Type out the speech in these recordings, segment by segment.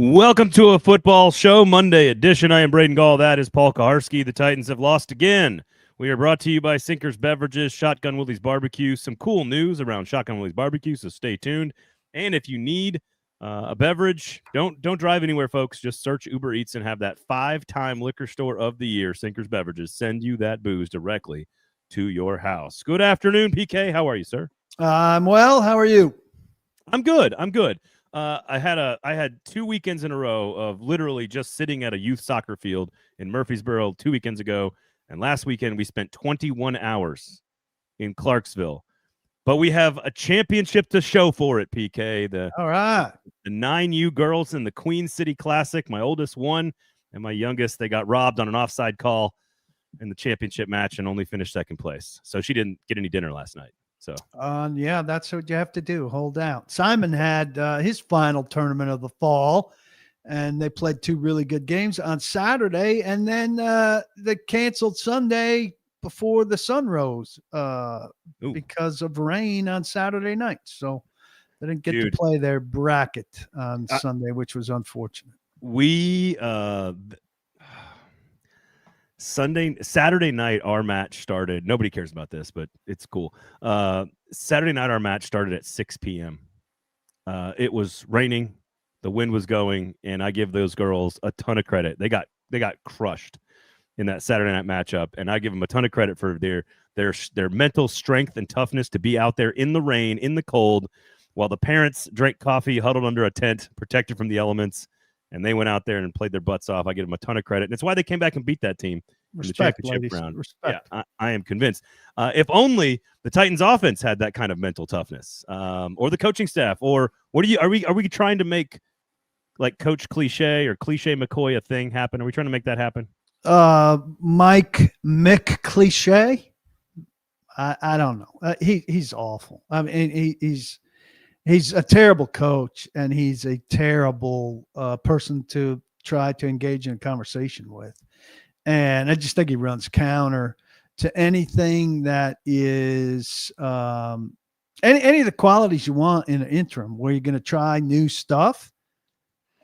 Welcome to a football show, Monday edition. I am Braden Gall. That is Paul Kaharski. The Titans have lost again. We are brought to you by Sinkers Beverages, Shotgun Willie's Barbecue. Some cool news around Shotgun Willie's Barbecue, so stay tuned. And if you need a beverage, don't drive anywhere, folks. Just search Uber Eats and have that 5-time liquor store of the year, Sinkers Beverages, send you that booze directly to your house. Good afternoon, PK. How are you, sir? I'm well. How are you? I'm good. I had 2 weekends in a row of literally just sitting at a youth soccer field in Murfreesboro 2 weekends ago, and last weekend we spent 21 hours in Clarksville. But we have a championship to show for it, PK. All right. The 9U girls in the Queen City Classic. My oldest won, and my youngest, they got robbed on an offside call in the championship match and only finished second place. So she didn't get any dinner last night. So yeah, that's what you have to do. Hold out. Simon had his final tournament of the fall, and they played 2 really good games on Saturday, and then they canceled Sunday before the sun rose because of rain on Saturday night. So they didn't get to play their bracket on Sunday, which was unfortunate. Saturday night, our match started. Nobody cares about this, but it's cool. Saturday night, our match started at 6 p.m. It was raining, the wind was going, and I give those girls a ton of credit. They got crushed in that Saturday night matchup, and I give them a ton of credit for their mental strength and toughness to be out there in the rain, in the cold, while the parents drank coffee, huddled under a tent, protected from the elements. And they went out there and played their butts off. I give them a ton of credit. And it's why they came back and beat that team in the championship round. Respect. Yeah, I am convinced. If only the Titans offense had that kind of mental toughness, or the coaching staff, or are we trying to make like Coach Cliche or Cliche McCoy a thing happen? Are we trying to make that happen? Mick Cliche? I don't know. He's awful. I mean, he's a terrible coach, and he's a terrible person to try to engage in a conversation with. And I just think he runs counter to anything that is any of the qualities you want in an interim, where you're going to try new stuff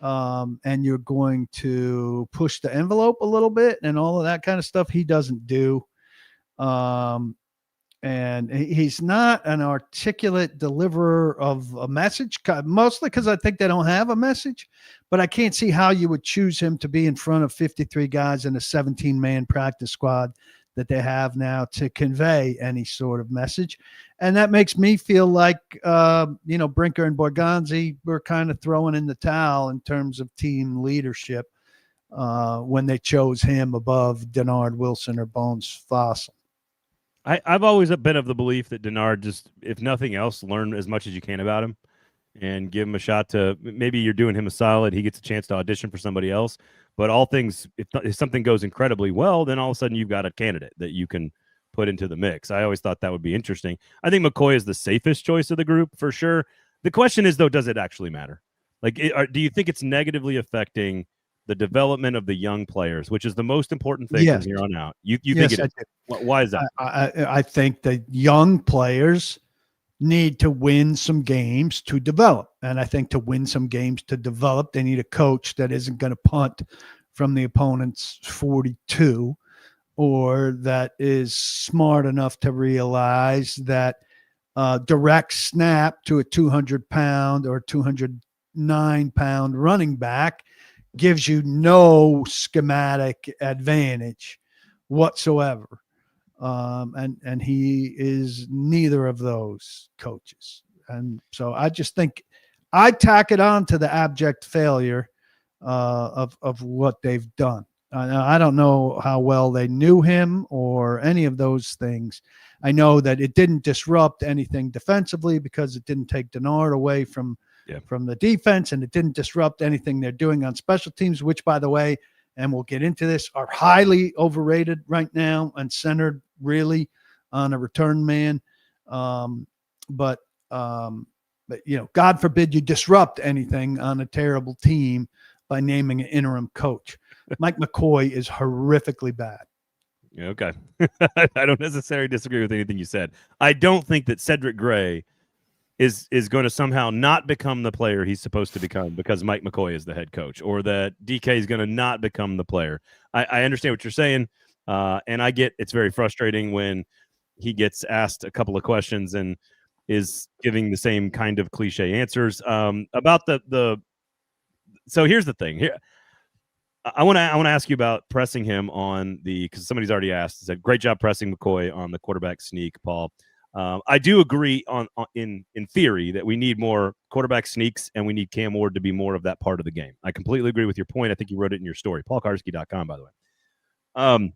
and you're going to push the envelope a little bit and all of that kind of stuff. He doesn't do. And he's not an articulate deliverer of a message, mostly because I think they don't have a message. But I can't see how you would choose him to be in front of 53 guys in a 17-man practice squad that they have now to convey any sort of message. And that makes me feel like, Brinker and Borgonzi were kind of throwing in the towel in terms of team leadership when they chose him above Denard Wilson or Bones Fossil. I've always been of the belief that Denard, just, if nothing else, learn as much as you can about him and give him a shot to, maybe you're doing him a solid. He gets a chance to audition for somebody else. But all things, if something goes incredibly well, then all of a sudden you've got a candidate that you can put into the mix. I always thought that would be interesting. I think McCoy is the safest choice of the group for sure. The question is, though, does it actually matter? Like, do you think it's negatively affecting the development of the young players, which is the most important thing from here on out? You think it is? Why is that? I think the young players need to win some games to develop. And I think to win some games to develop, they need a coach that isn't going to punt from the opponent's 42, or that is smart enough to realize that direct snap to a 200-pound or 209-pound running back gives you no schematic advantage whatsoever. And he is neither of those coaches. And so I just think I tack it on to the abject failure of what they've done. I don't know how well they knew him or any of those things. I know that it didn't disrupt anything defensively because it didn't take Denard away from the defense, and it didn't disrupt anything they're doing on special teams, which, by the way, and we'll get into this, are highly overrated right now and centered really on a return man. But God forbid you disrupt anything on a terrible team by naming an interim coach. Mike McCoy is horrifically bad. Okay. I don't necessarily disagree with anything you said. I don't think that Cedric Gray is going to somehow not become the player he's supposed to become because Mike McCoy is the head coach, or that DK is going to not become the player. I understand what you're saying, and I get it's very frustrating when he gets asked a couple of questions and is giving the same kind of cliche answers about the. So here's the thing. Here, I want to ask you about pressing him on because somebody's already asked. Said great job pressing McCoy on the quarterback sneak, Paul. I do agree in theory that we need more quarterback sneaks and we need Cam Ward to be more of that part of the game. I completely agree with your point. I think you wrote it in your story, paulkarski.com, by the way.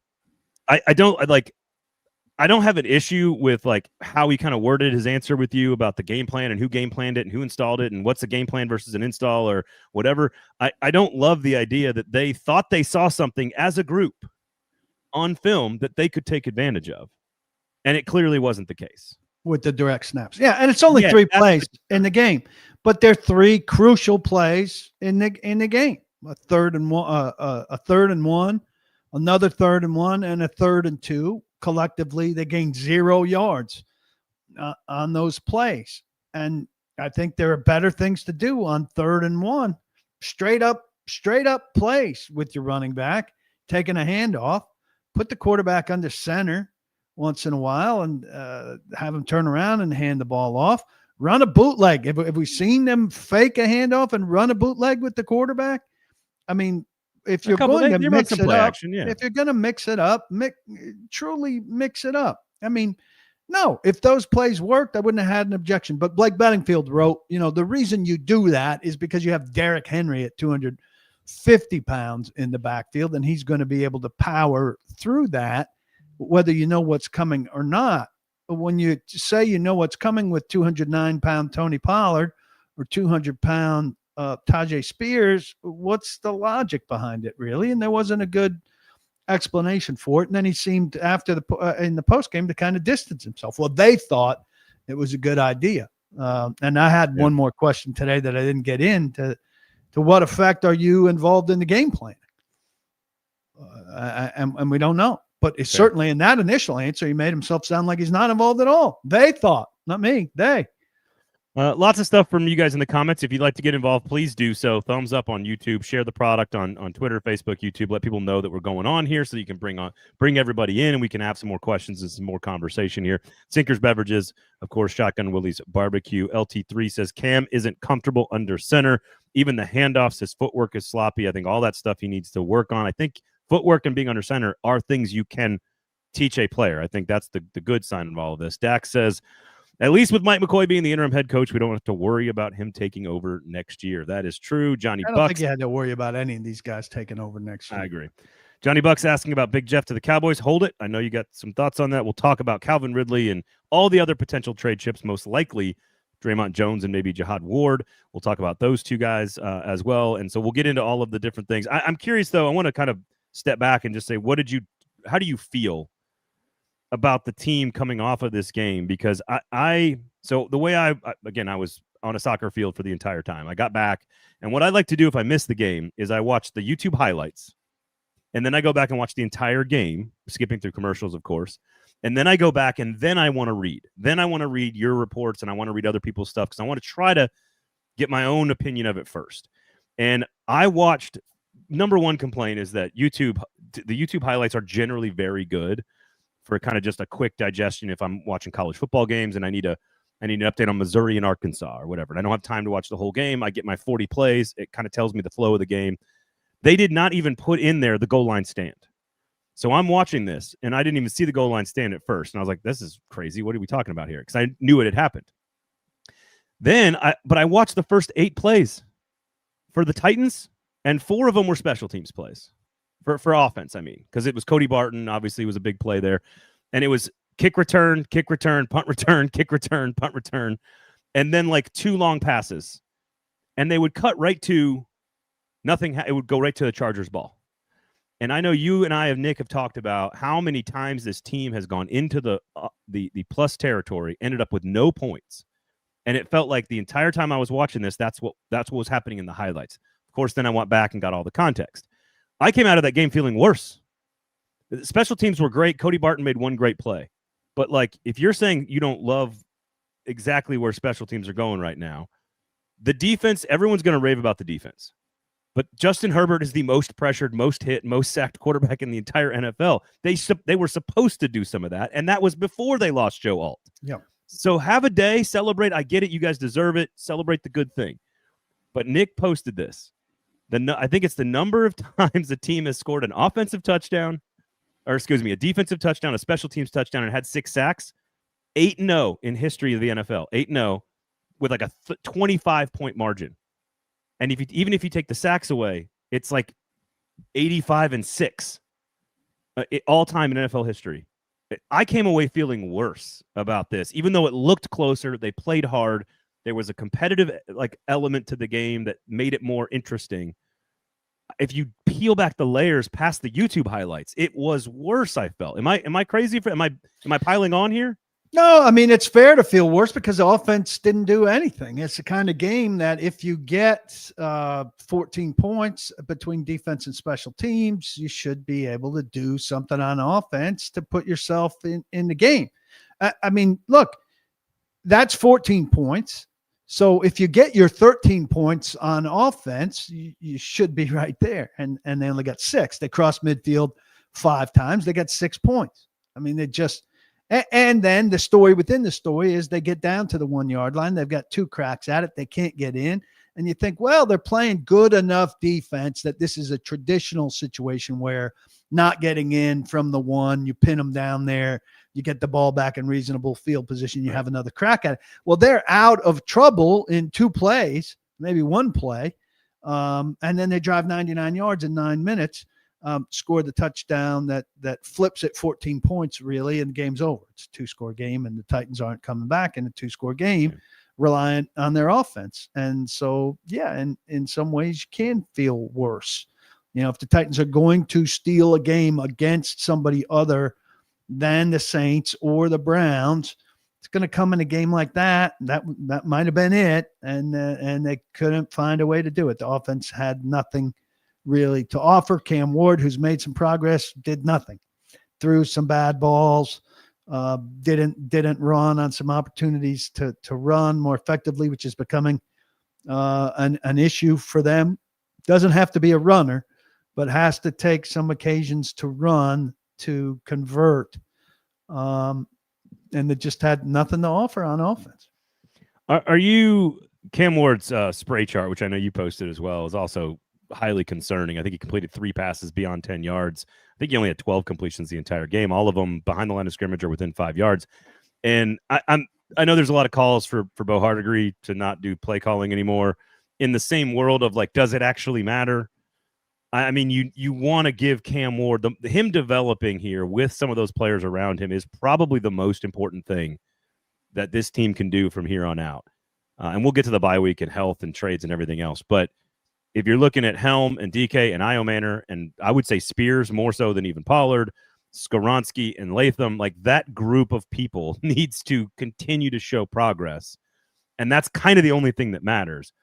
I don't have an issue with like how he kind of worded his answer with you about the game plan and who game planned it and who installed it and what's a game plan versus an install or whatever. I don't love the idea that they thought they saw something as a group on film that they could take advantage of. And it clearly wasn't the case. With the direct snaps. Yeah, and it's only 3 plays in the game, but they're 3 crucial plays in the game. A third and 1, another 3rd and 1, and a 3rd and 2. Collectively, they gained 0 yards on those plays. And I think there are better things to do on 3rd and 1. Straight up plays with your running back, taking a handoff, put the quarterback under center once in a while and have him turn around and hand the ball off. Run a bootleg. Have we seen them fake a handoff and run a bootleg with the quarterback? I mean, if you're going to mix it up, if you're going to mix it up, truly mix it up. I mean, no, if those plays worked, I wouldn't have had an objection. But Blake Bedingfield wrote, the reason you do that is because you have Derrick Henry at 250 pounds in the backfield, and he's going to be able to power through that, whether you know what's coming or not. When you say you know what's coming with 209-pound Tony Pollard or 200-pound Tajay Spears, what's the logic behind it, really? And there wasn't a good explanation for it. And then he seemed after in the postgame to kind of distance himself. Well, they thought it was a good idea. And I had one more question today that I didn't get into. To what effect are you involved in the game plan? And we don't know. But it's certainly in that initial answer, he made himself sound like he's not involved at all. They thought, not me, they. Lots of stuff from you guys in the comments. If you'd like to get involved, please do so. Thumbs up on YouTube. Share the product on Twitter, Facebook, YouTube. Let people know that we're going on here so you can bring everybody in and we can have some more questions and some more conversation here. Sinkers Beverages, of course, Shotgun Willie's Barbecue. LT3 says Cam isn't comfortable under center. Even the handoffs, his footwork is sloppy. I think all that stuff he needs to work on. I think footwork and being under center are things you can teach a player. I think that's the good sign of all of this. Dax says, at least with Mike McCoy being the interim head coach, we don't have to worry about him taking over next year. That is true. Johnny Bucks. I don't think you had to worry about any of these guys taking over next year. I agree. Johnny Bucks asking about Big Jeff to the Cowboys. Hold it. I know you got some thoughts on that. We'll talk about Calvin Ridley and all the other potential trade chips, most likely Draymond Jones and maybe Jihad Ward. We'll talk about those two guys as well. And so we'll get into all of the different things. I'm curious, though. I want to kind of step back and just say, how do you feel about the team coming off of this game? Because so the way I was on a soccer field for the entire time. I got back, and what I like to do if I miss the game is I watch the YouTube highlights, and then I go back and watch the entire game, skipping through commercials, of course. And then I go back, and then I want to read. Then I want to read your reports, and I want to read other people's stuff because I want to try to get my own opinion of it first. And I watched. Number one complaint is that the YouTube highlights are generally very good for kind of just a quick digestion if I'm watching college football games and I need an update on Missouri and Arkansas or whatever. And I don't have time to watch the whole game. I get my 40 plays. It kind of tells me the flow of the game. They did not even put in there the goal line stand. So I'm watching this, and I didn't even see the goal line stand at first. And I was like, this is crazy. What are we talking about here? Because I knew it had happened. But I watched the first 8 plays for the Titans, and 4 of them were special teams plays for offense. I mean, because it was Cody Barton, obviously was a big play there. And it was kick return, punt return, kick return, punt return. And then like 2 long passes. And they would cut right to nothing. It would go right to the Chargers ball. And I know you and Nick have talked about how many times this team has gone into the plus territory, ended up with no points. And it felt like the entire time I was watching this, that's what was happening in the highlights. Of course, then I went back and got all the context. I came out of that game feeling worse. The special teams were great. Cody Barton made one great play. But, like, if you're saying you don't love exactly where special teams are going right now. The defense, everyone's going to rave about the defense. But Justin Herbert is the most pressured, most hit, most sacked quarterback in the entire NFL. They were supposed to do some of that, and that was before they lost Joe Alt. Yeah. So have a day, celebrate. I get it. You guys deserve it. Celebrate the good thing. But Nick posted this. I think it's the number of times a team has scored an offensive touchdown, or excuse me, a defensive touchdown, a special teams touchdown, and had 6 sacks. 8-0 in history of the NFL. 8-0 with like a 25-point margin. And even if you take the sacks away, it's like 85-6 all time in NFL history. I came away feeling worse about this, even though it looked closer. They played hard. There was a competitive element to the game that made it more interesting. If you peel back the layers past the YouTube highlights, it was worse. I felt. Am I crazy? Am I piling on here? No, I mean, it's fair to feel worse because the offense didn't do anything. It's the kind of game that if you get 14 points between defense and special teams, you should be able to do something on offense to put yourself in the game. I mean, look, that's 14 points. So if you get your 13 points on offense, you should be right there. And they only got 6. They crossed midfield 5 times. They got 6 points. I mean, they just – and then the story within the story is they get down to the 1-yard line. They've got 2 cracks at it. They can't get in. And you think, well, they're playing good enough defense that this is a traditional situation where not getting in from the 1, you pin them down there, you get the ball back in reasonable field position, you have another crack at it. Well, they're out of trouble in 2 plays, maybe 1 play. And then they drive 99 yards in 9 minutes. Score the touchdown that flips it 14 points, really, and the game's over. It's a 2-score game, and the Titans aren't coming back in a 2-score game, reliant on their offense. And so, yeah, in some ways, you can feel worse. You know, if the Titans are going to steal a game against somebody other than the Saints or the Browns, it's going to come in a game like that. That might have been it, and they couldn't find a way to do it. The offense had nothing really to offer. Cam Ward, who's made some progress, did nothing. Threw some bad balls, didn't run on some opportunities to run more effectively, which is becoming an issue for them. Doesn't have to be a runner, but has to take some occasions to run to convert. And they just had nothing to offer on offense. Are you Cam Ward's spray chart, which I know you posted as well, is also highly concerning. I think he completed 3 passes beyond 10 yards. I think he only had 12 completions the entire game. All of them behind the line of scrimmage or within 5 yards. And I know there's a lot of calls for Bo Hardegree to not do play calling anymore. In the same world of does it actually matter? I mean, you want to give Cam Ward him developing here with some of those players around him is probably the most important thing that this team can do from here on out. And we'll get to the bye week and health and trades and everything else, but if you're looking at Helm and DK and Io Manor, and I would say Spears more so than even Pollard, Skoronski and Latham, that group of people needs to continue to show progress. And that's kind of the only thing that matters.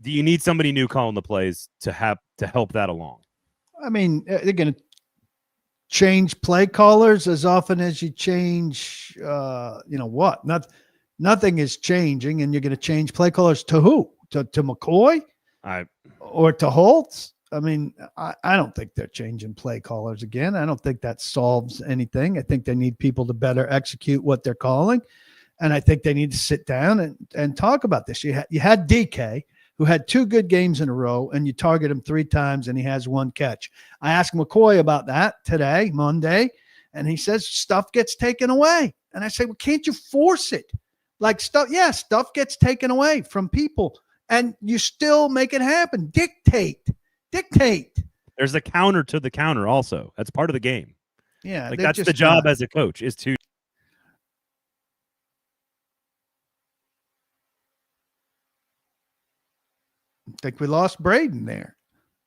Do you need somebody new calling the plays to help that along? I mean, they're going to change play callers as often as you change, what? Nothing is changing, and you're going to change play callers to who? To McCoy? Or to Holtz. I mean, I don't think they're changing play callers again. I don't think that solves anything. I think they need people to better execute what they're calling. And I think they need to sit down and talk about this. You had DK, who had 2 good games in a row, and you target him 3 times and he has 1 catch. I asked McCoy about that today, Monday, and he says stuff gets taken away. And I say, well, can't you force it? Stuff gets taken away from people. And you still make it happen. Dictate. There's a counter to the counter also. That's part of the game. Yeah. That's the job as a coach is to. I think we lost Braden there.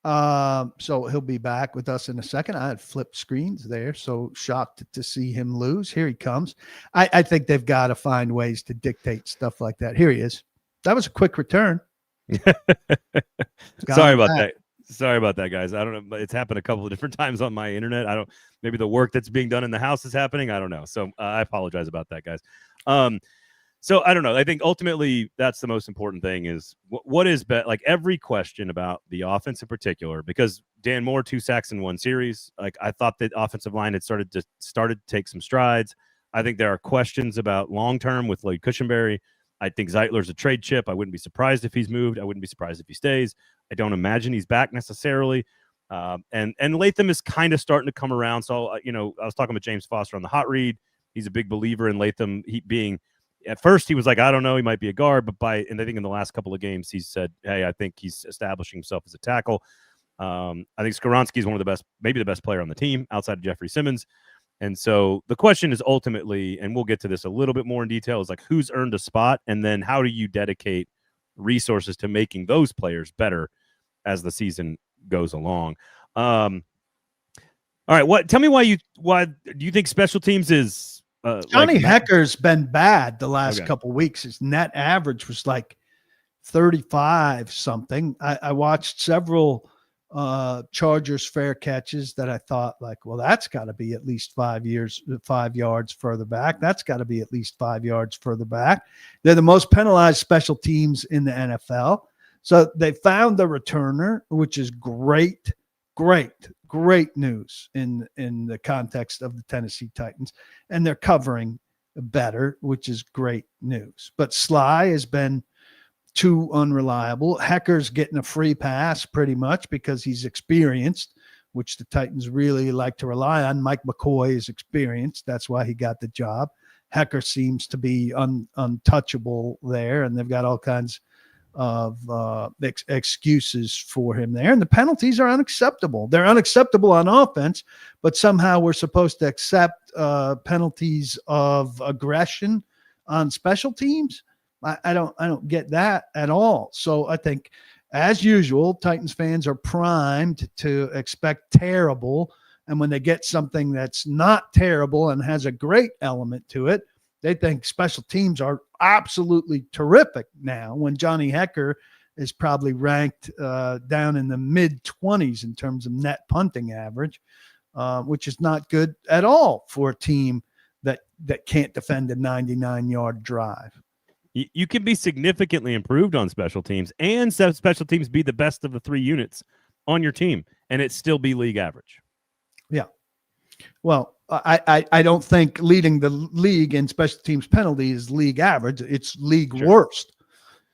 So he'll be back with us in a second. I had flipped screens there, so shocked to see him lose. Here he comes. I think they've got to find ways to dictate stuff like that. Here he is. That was a quick return. Sorry about that, guys. I don't know. It's happened a couple of different times on my internet. Maybe the work that's being done in the house is happening. I don't know. So I apologize about that, guys. So I don't know. I think ultimately that's the most important thing is what is like every question about the offense in particular, because Dan Moore, 2 sacks in 1 series. Like I thought that offensive line had started to take some strides. I think there are questions about long-term with Lloyd Cushenberry. I think Zeitler's a trade chip. I wouldn't be surprised if he's moved. I wouldn't be surprised if he stays. I don't imagine he's back necessarily. And Latham is kind of starting to come around. So, I was talking with James Foster on the Hot Read. He's a big believer in Latham. At first he was like, I don't know, he might be a guard, but and I think in the last couple of games he said, hey, I think he's establishing himself as a tackle. I think Skoronski is one of the best, maybe the best player on the team outside of Jeffrey Simmons. And so the question is ultimately, and we'll get to this a little bit more in detail, is like who's earned a spot, and then how do you dedicate resources to making those players better as the season goes along. All right, tell me why do you think special teams is Johnny Hecker's been bad the last couple weeks. His net average was like 35 something. I watched several Chargers fair catches that I thought like, well, that's got to be at least 5 yards further back. That's got to be at least 5 yards further back. They're the most penalized special teams in the NFL. So they found the returner, which is great news in the context of the Tennessee Titans, and they're covering better, which is great news. But Sly has been too unreliable. Hecker's getting a free pass pretty much because he's experienced, which the Titans really like to rely on. Mike McCoy is experienced. That's why he got the job. Hecker seems to be untouchable there, and they've got all kinds of excuses for him there. And the penalties are unacceptable. They're unacceptable on offense, but somehow we're supposed to accept penalties of aggression on special teams. I don't get that at all. So I think, as usual, Titans fans are primed to expect terrible. And when they get something that's not terrible and has a great element to it, they think special teams are absolutely terrific now, when Johnny Hecker is probably ranked down in the mid-20s in terms of net punting average, which is not good at all for a team that can't defend a 99-yard drive. You can be significantly improved on special teams, and special teams be the best of the 3 units on your team, and it still be league average. Yeah. Well, I don't think leading the league in special teams penalty is league average. It's league worst.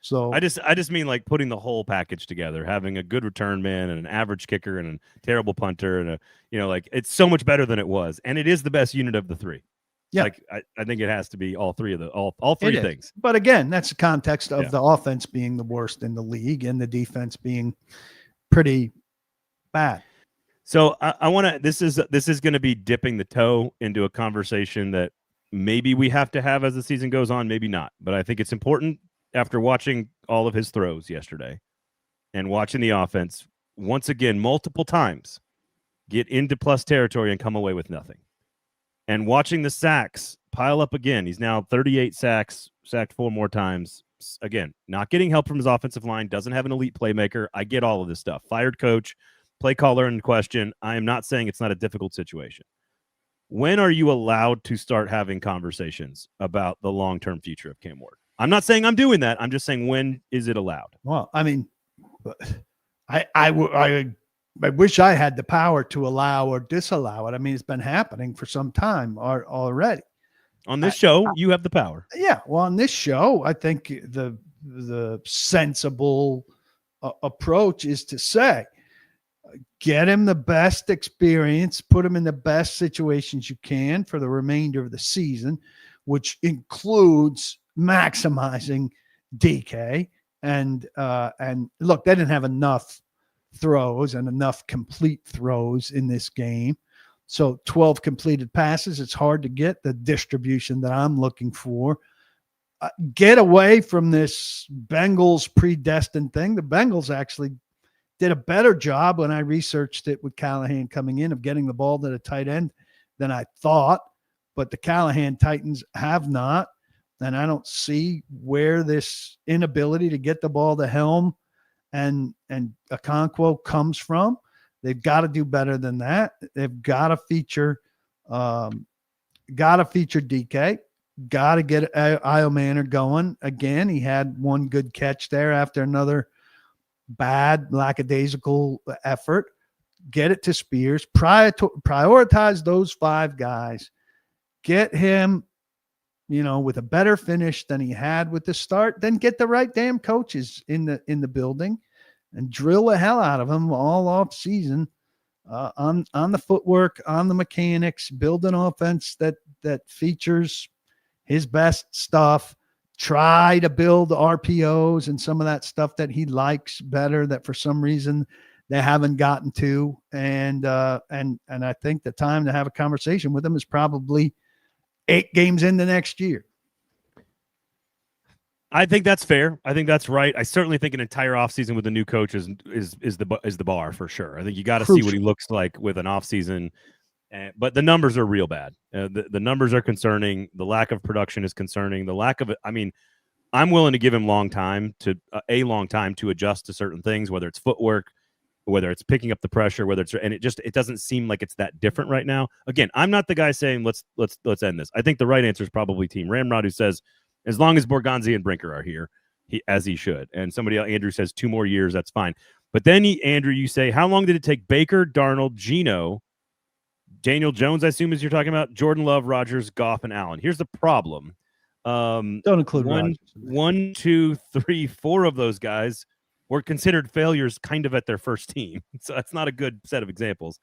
So I just mean like putting the whole package together, having a good return man and an average kicker and a terrible punter and like it's so much better than it was, and it is the best unit of the 3. Yeah, like I think it has to be all 3 of all 3 things. But again, that's the context of the offense being the worst in the league and the defense being pretty bad. So I want to. This is going to be dipping the toe into a conversation that maybe we have to have as the season goes on, maybe not. But I think it's important after watching all of his throws yesterday and watching the offense once again multiple times get into plus territory and come away with nothing, and watching the sacks pile up again. He's now 38 sacks, sacked 4 more times. Again, not getting help from his offensive line. Doesn't have an elite playmaker. I get all of this stuff. Fired coach. Play caller in question. I am not saying it's not a difficult situation. When are you allowed to start having conversations about the long-term future of Cam Ward? I'm not saying I'm doing that. I'm just saying, when is it allowed? Well, I mean, I wish I had the power to allow or disallow it. I mean, it's been happening for some time already. On this show, you have the power. Yeah. Well, on this show, I think the sensible approach is to say, get him the best experience, put him in the best situations you can for the remainder of the season, which includes maximizing DK. And look, they didn't have enough throws and enough complete throws in this game. So 12 completed passes, it's hard to get the distribution that I'm looking for. Get away from this Bengals predestined thing. The Bengals actually did a better job when I researched it with Callahan coming in of getting the ball to the tight end than I thought, but the Callahan Titans have not. And I don't see where this inability to get the ball to Helm and Okonkwo comes from. They've got to do better than that. They've got to feature DK. Got to get Io Manor going again. He had one good catch there after another bad, lackadaisical effort. Get it to Spears. Prioritize those 5 guys. Get him, with a better finish than he had with the start. Then get the right damn coaches in the building and drill the hell out of them all off season on the footwork, on the mechanics. Build an offense that features his best stuff. Try to build RPOs and some of that stuff that he likes better that for some reason they haven't gotten to. And I think the time to have a conversation with him is probably 8 games into next year. I think that's fair. I think that's right. I certainly think an entire offseason with a new coach is the bar for sure. I think you got to see what he looks like with an offseason. But the numbers are real bad. The numbers are concerning. The lack of production is concerning. The lack of it. I mean, I'm willing to give him a long time to adjust to certain things, whether it's footwork, whether it's picking up the pressure, it doesn't seem like it's that different right now. Again, I'm not the guy saying let's end this. I think the right answer is probably Team Ramrod, who says as long as Borgonzi and Brinker are here, he should. And somebody else, Andrew, says 2 more years, that's fine. But then Andrew, you say, how long did it take Baker, Darnold, Geno, Daniel Jones, I assume is you're talking about, Jordan Love, Rodgers, Goff, and Allen? Here's the problem. Don't include Rodgers. 1, 2, 3, 4 of those guys were considered failures kind of at their first team. So that's not a good set of examples.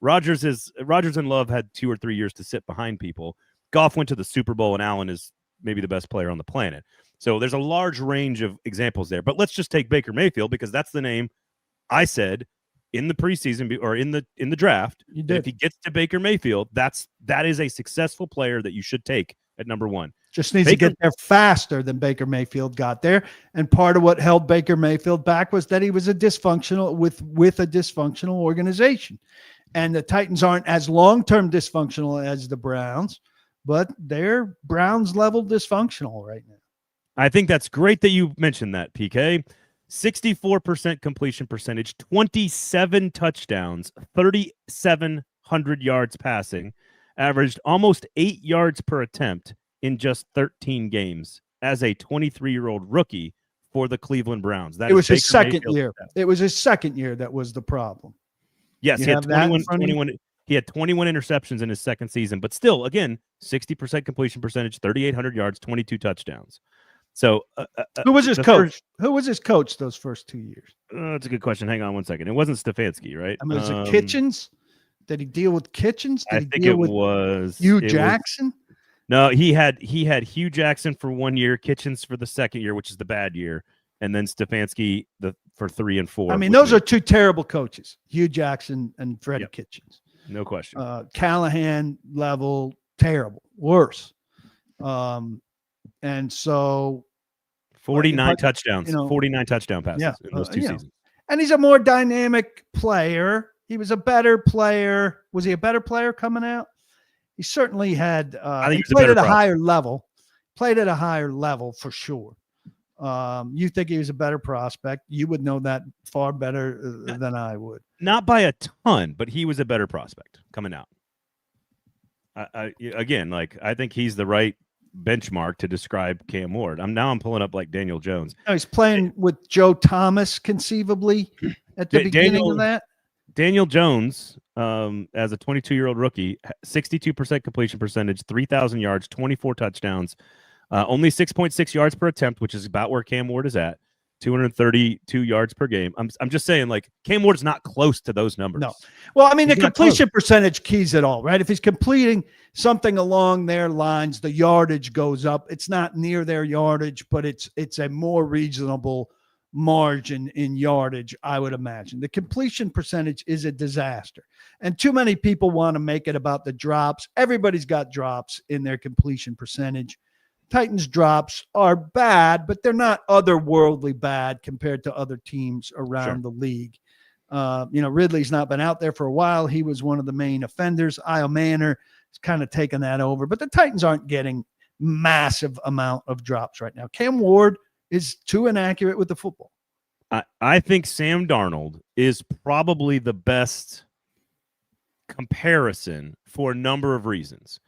Rodgers and Love had 2 or 3 years to sit behind people. Goff went to the Super Bowl, and Allen is maybe the best player on the planet. So there's a large range of examples there. But let's just take Baker Mayfield, because that's the name I said in the preseason or in the draft. You did. If he gets to Baker Mayfield, that is a successful player that you should take at number 1. Just needs to get there faster than Baker Mayfield got there. And part of what held Baker Mayfield back was that he was a dysfunctional with a dysfunctional organization. And the Titans aren't as long-term dysfunctional as the Browns, but they're Browns level dysfunctional right now. I think that's great that you mentioned that, PK. 64% completion percentage, 27 touchdowns, 3,700 yards passing, averaged almost 8 yards per attempt in just 13 games as a 23-year-old rookie for the Cleveland Browns. It was his second year. It was his second year that was the problem. Yes, he had 21 interceptions in his second season, but still, again, 60% completion percentage, 3,800 yards, 22 touchdowns. So, who was his coach? Who was his coach those first 2 years? That's a good question. Hang on one second. It wasn't Stefanski, right? I mean, was it Kitchens? Did he deal with Kitchens? I think it was Hugh Jackson. No, he had Hugh Jackson for 1 year, Kitchens for the second year, which is the bad year, and then Stefanski for 3 and 4. I mean, those are 2 terrible coaches: Hugh Jackson and Freddie Kitchens. No question. Callahan level terrible, worse. And so 49 touchdowns, 49 touchdown passes in those 2 seasons. And he's a more dynamic player. He was a better player. Was he a better player coming out? He certainly had. I think he played at a higher level. Played at a higher level for sure. You think he was a better prospect? You would know that far better than I would. Not by a ton, but he was a better prospect coming out. I think he's the right benchmark to describe Cam Ward. I'm pulling up like Daniel Jones. No, he's playing with Joe Thomas conceivably at the beginning of that. Daniel Jones, as a 22-year-old rookie, 62% completion percentage, 3,000 yards, 24 touchdowns, only 6.6 yards per attempt, which is about where Cam Ward is at, 232 yards per game. I'm just saying, like, Cam Ward's not close to those numbers. No. Well, I mean, the completion percentage keys it all, right? If he's completing something along their lines, the yardage goes up. It's not near their yardage, but it's a more reasonable margin in yardage, I would imagine. The completion percentage is a disaster. And too many people want to make it about the drops. Everybody's got drops in their completion percentage. Titans drops are bad, but they're not otherworldly bad compared to other teams around the league. Ridley's not been out there for a while. He was one of the main offenders. Io Manor has kind of taken that over, but the Titans aren't getting massive amount of drops right now. Cam Ward is too inaccurate with the football. I think Sam Darnold is probably the best comparison for a number of reasons.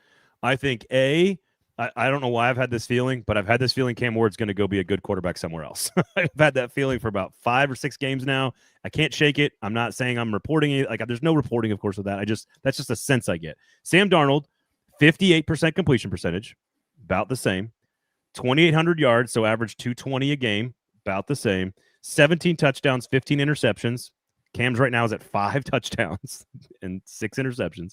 I think, A, I don't know why I've had this feeling, but I've had this feeling Cam Ward's going to go be a good quarterback somewhere else. I've had that feeling for about 5 or 6 games now. I can't shake it. I'm not saying I'm reporting it. Like, there's no reporting, of course, with that. That's just a sense I get. Sam Darnold, 58% completion percentage, about the same. 2,800 yards, so average 220 a game, about the same. 17 touchdowns, 15 interceptions. Cam's right now is at 5 touchdowns and 6 interceptions.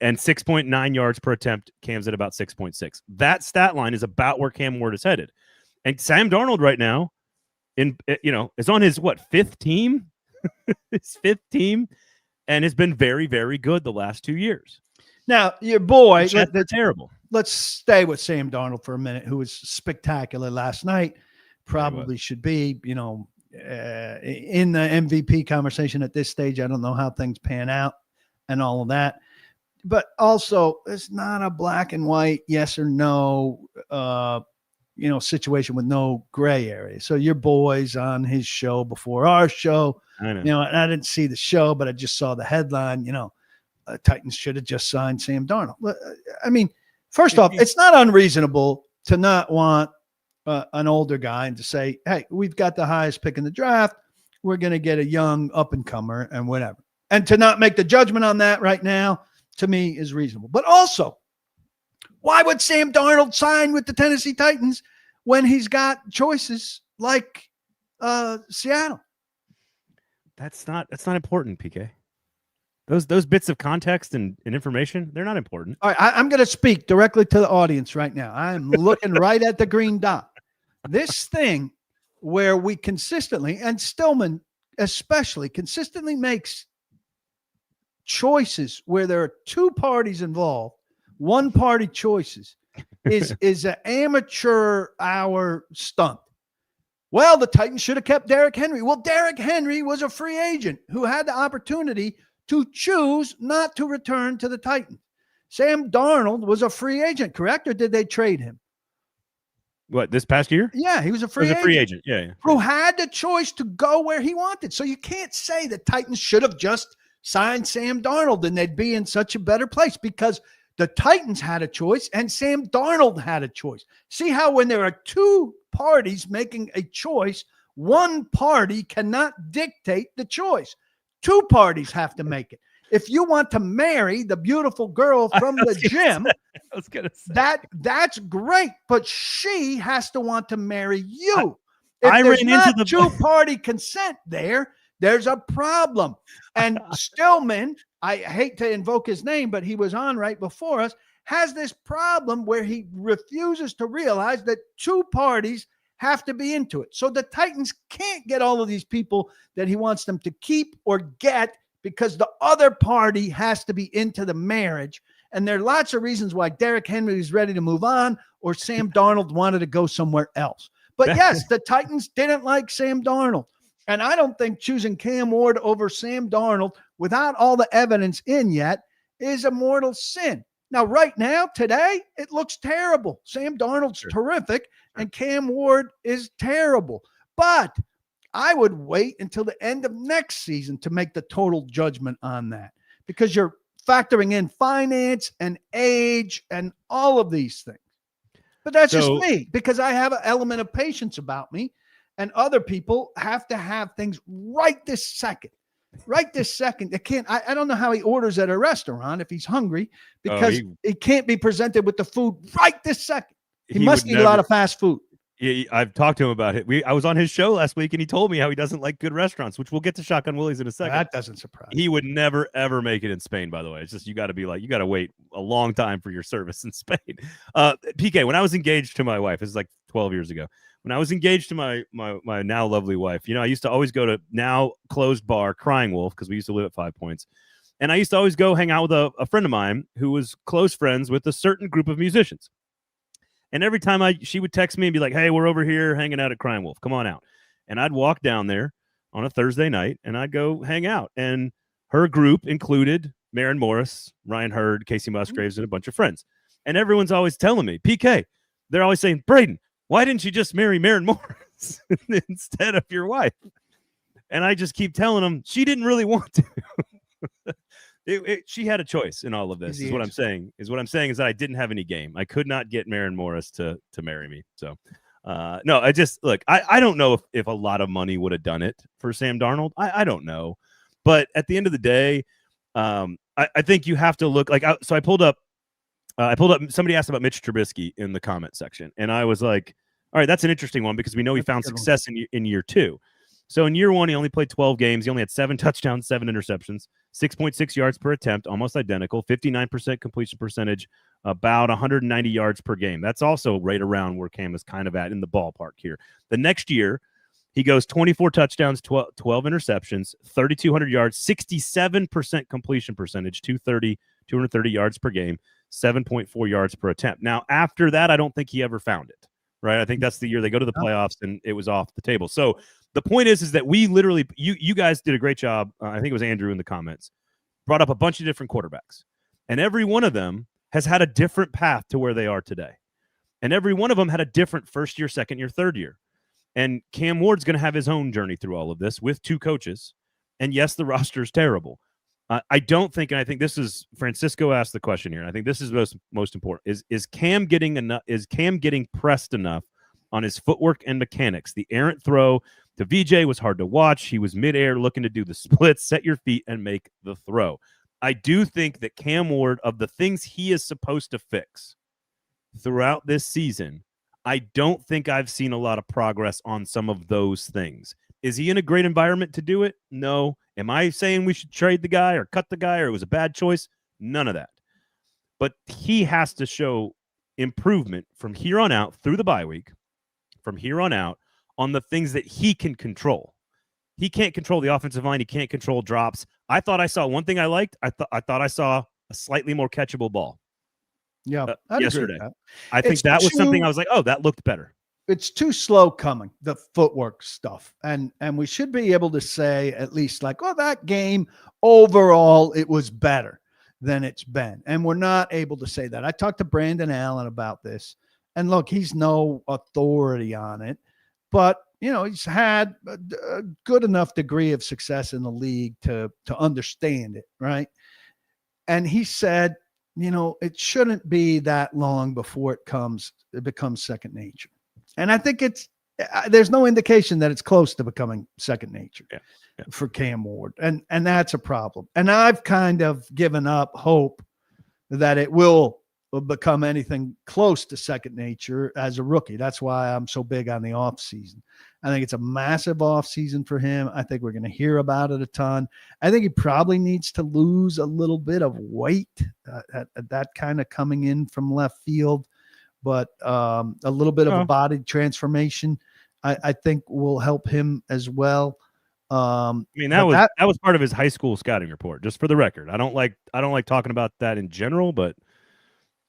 And 6.9 yards per attempt. Cam's at about 6.6. That stat line is about where Cam Ward is headed. And Sam Darnold right now, is on his 5th team, his 5th team, and has been very, very good the last 2 years. Now, your boy, that's terrible. Let's stay with Sam Darnold for a minute, who was spectacular last night. Probably should be, in the MVP conversation at this stage. I don't know how things pan out and all of that. But also, it's not a black and white yes or no, situation with no gray area. So your boy's on his show before our show. I know. And I didn't see the show, but I just saw the headline. Titans should have just signed Sam Darnold. I mean, first off, it's not unreasonable to not want an older guy and to say, hey, we've got the highest pick in the draft. We're going to get a young up-and-comer and whatever. And to not make the judgment on that right now, to me, is reasonable. But also, why would Sam Darnold sign with the Tennessee Titans when he's got choices like Seattle? That's not important, PK. Those bits of context and information, they're not important. All right, I'm going to speak directly to the audience right now. I'm looking right at the green dot. This thing where we consistently, and Stillman especially, consistently makes choices where there are 2 parties involved, one party choices, is an amateur hour stunt. Well, the Titans should have kept Derrick Henry. Well, Derrick Henry was a free agent who had the opportunity to choose not to return to the Titans. Sam Darnold was a free agent, correct? Or did they trade him? What, this past year? Yeah, he was a free agent. Yeah. Who had the choice to go where he wanted. So you can't say the Titans should have just signed Sam Darnold and they'd be in such a better place, because the Titans had a choice and Sam Darnold had a choice. See how when there are 2 parties making a choice, one party cannot dictate the choice. 2 parties have to make it. If you want to marry the beautiful girl from the gym, that's great, but she has to want to marry you. If there's not 2-party consent there's a problem. And Stillman, I hate to invoke his name, but he was on right before us, has this problem where he refuses to realize that 2 parties have to be into it. So the Titans can't get all of these people that he wants them to keep or get, because the other party has to be into the marriage. And there are lots of reasons why Derrick Henry is ready to move on, or Sam Darnold wanted to go somewhere else. But yes, the Titans didn't like Sam Darnold. And I don't think choosing Cam Ward over Sam Darnold without all the evidence in yet is a mortal sin. Now, right now, today, it looks terrible. Sam Darnold's terrific, and Cam Ward is terrible. But I would wait until the end of next season to make the total judgment on that, because you're factoring in finance and age and all of these things. But that's just me, because I have an element of patience about me, and other people have to have things right this second. Right this second. They can't. I don't know how he orders at a restaurant if he's hungry, because he can't be presented with the food right this second. He must eat a lot of fast food. Yeah, I've talked to him about it. I was on his show last week, and he told me how he doesn't like good restaurants, which we'll get to Shotgun Willie's in a second. That doesn't surprise me. He would never, ever make it in Spain, by the way. It's just you got to wait a long time for your service in Spain. PK, when I was engaged to my wife, this is like 12 years ago. When I was engaged to my now lovely wife, I used to always go to now closed bar Crying Wolf, because we used to live at 5 Points. And I used to always go hang out with a friend of mine who was close friends with a certain group of musicians. And every time she would text me and be like, hey, we're over here hanging out at Crying Wolf. Come on out. And I'd walk down there on a Thursday night and I'd go hang out. And her group included Maren Morris, Ryan Hurd, Casey Musgraves, and a bunch of friends. And everyone's always telling me, PK, they're always saying, Braden, why didn't you just marry Maren Morris instead of your wife? And I just keep telling them she didn't really want to. she had a choice in all of this. Is what I'm saying. Is that I didn't have any game. I could not get Maren Morris to marry me. So, no, I just look. I don't know if a lot of money would have done it for Sam Darnold. I don't know, but at the end of the day, I think you have to look like. So I pulled up. Somebody asked about Mitch Trubisky in the comment section, and I was like, all right, that's an interesting one because we know he found success in year 2. So in year 1, he only played 12 games. He only had 7 touchdowns, 7 interceptions, 6.6 yards per attempt, almost identical, 59% completion percentage, about 190 yards per game. That's also right around where Cam is kind of at in the ballpark here. The next year, he goes 24 touchdowns, 12 interceptions, 3,200 yards, 67% completion percentage, 230 yards per game, 7.4 yards per attempt. Now, after that, I don't think he ever found it, right? I think that's the year they go to the playoffs and it was off the table. So the point is that we literally, you guys did a great job. I think it was Andrew in the comments, brought up a bunch of different quarterbacks. And every one of them has had a different path to where they are today. And every one of them had a different first year, second year, third year. And Cam Ward's going to have his own journey through all of this with 2 coaches. And yes, the roster is terrible. I don't think, and I think this is Francisco asked the question here. And I think this is most important. Is Cam getting enough? Is Cam getting pressed enough on his footwork and mechanics? The errant throw to VJ was hard to watch. He was midair looking to do the splits, set your feet, and make the throw. I do think that Cam Ward, of the things he is supposed to fix throughout this season, I don't think I've seen a lot of progress on some of those things. Is he in a great environment to do it? No. Am I saying we should trade the guy or cut the guy or it was a bad choice? None of that. But he has to show improvement from here on out through the bye week, from here on out on the things that he can control. He can't control the offensive line. He can't control drops. I thought I saw one thing I liked. I thought I saw a slightly more catchable ball. Yeah, yesterday. I think that was something I was like, oh, that looked better. It's too slow coming, the footwork stuff. And we should be able to say at least like, oh, that game overall, it was better than it's been. And we're not able to say that. I talked to Brandon Allen about this. And look, he's no authority on it. But, you know, he's had a good enough degree of success in the league to understand it, right? And he said, you know, it shouldn't be that long before it becomes second nature. And I think there's no indication that it's close to becoming second nature for Cam Ward. And that's a problem. And I've kind of given up hope that it will become anything close to second nature as a rookie. That's why I'm so big on the offseason. I think it's a massive offseason for him. I think we're going to hear about it a ton. I think he probably needs to lose a little bit of weight, that kind of coming in from left field. But a little bit of a body transformation, I think, will help him as well. I mean, that was part of his high school scouting report. Just for the record, I don't like talking about that in general, but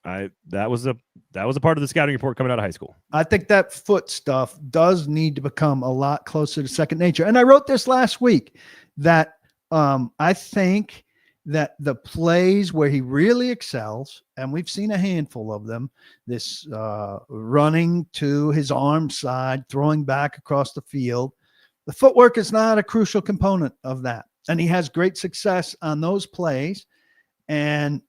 that was a part of the scouting report coming out of high school. I think that foot stuff does need to become a lot closer to second nature. And I wrote this last week that I think that the plays where he really excels, and we've seen a handful of them, this running to his arm side, throwing back across the field, the footwork is not a crucial component of that. And he has great success on those plays. And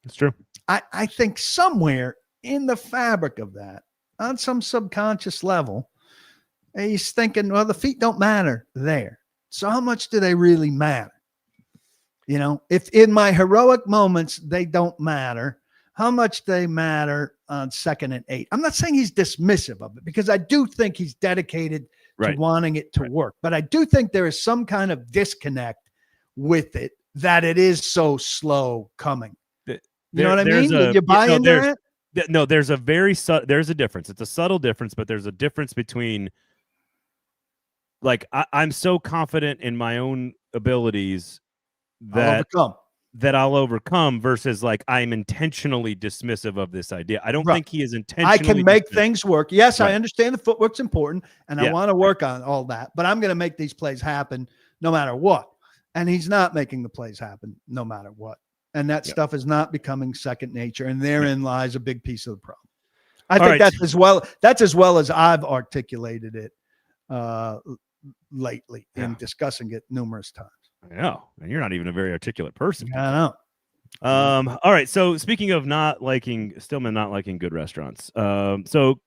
it's true. I think somewhere in the fabric of that, on some subconscious level, he's thinking, well, the feet don't matter there. So how much do they really matter? You know, if in my heroic moments, they don't matter, how much they matter on 2nd and 8. I'm not saying he's dismissive of it because I do think he's dedicated to wanting it to work. But I do think there is some kind of disconnect with it, that it is so slow coming. You know what I mean? Did you buy into that? No, there's a there's a difference. It's a subtle difference, but there's a difference between, like, I'm so confident in my own abilities that I'll overcome versus like I'm intentionally dismissive of this idea. I don't think he is intentionally. I can make things work. Yes, I understand the footwork's important and I want to work on all that, but I'm going to make these plays happen no matter what. And he's not making the plays happen no matter what. And that stuff is not becoming second nature. And therein lies a big piece of the problem. I think that's as well as I've articulated it lately in discussing it numerous times. I know, and you're not even a very articulate person. I know. All right. So speaking of Stillman not liking good restaurants. So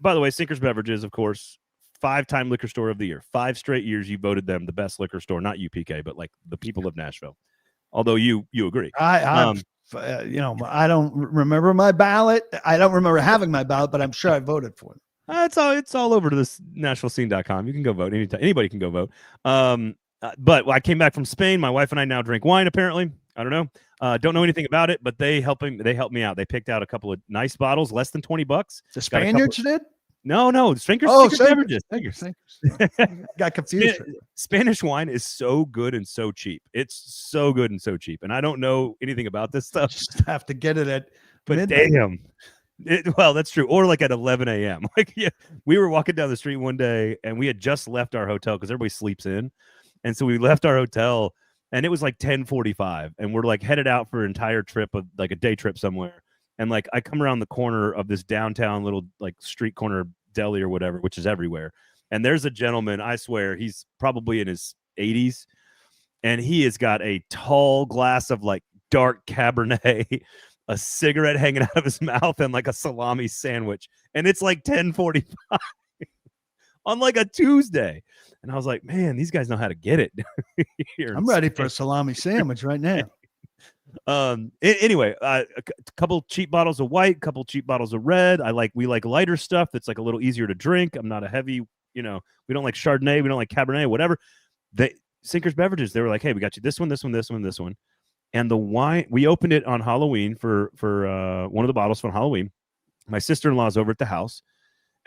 by the way, Sinkers Beverages, of course, 5-time liquor store of the year. 5 straight years you voted them the best liquor store, not UPK, but like the people of Nashville. Although you agree. I don't remember my ballot. I don't remember having my ballot, but I'm sure I voted for them. It's all over to this NashvilleScene.com. You can go vote anytime. Anybody can go vote. But I came back from Spain. My wife and I now drink wine. Apparently, I don't know. Don't know anything about it, but they helped me out. They picked out a couple of nice bottles, less than $20. The Spaniards did? No, Sinkers Beverages. Got confused. Spanish wine is so good and so cheap. It's so good and so cheap. And I don't know anything about this stuff. Just have to get it at midnight. Damn. Well, that's true. Or like at 11 a.m. Like, yeah, we were walking down the street one day and we had just left our hotel because everybody sleeps in. And so we left our hotel and it was like 10:45 and we're like headed out for an entire trip of like a day trip somewhere. And like I come around the corner of this downtown little like street corner deli or whatever, which is everywhere. And there's a gentleman, I swear, he's probably in his 80s. And he has got a tall glass of like dark Cabernet, a cigarette hanging out of his mouth, and like a salami sandwich. And it's like 10:45 on like a Tuesday. And I was like, man, these guys know how to get it. I'm ready for a salami sandwich right now. Anyway, a couple cheap bottles of white, couple cheap bottles of red. We like lighter stuff that's like a little easier to drink. I'm not a heavy, we don't like Chardonnay, we don't like Cabernet, whatever. Sinkers Beverages, they were like, hey, we got you this one, this one, this one, this one. And the wine, we opened it on Halloween for one of the bottles from Halloween. My sister-in-law's over at the house.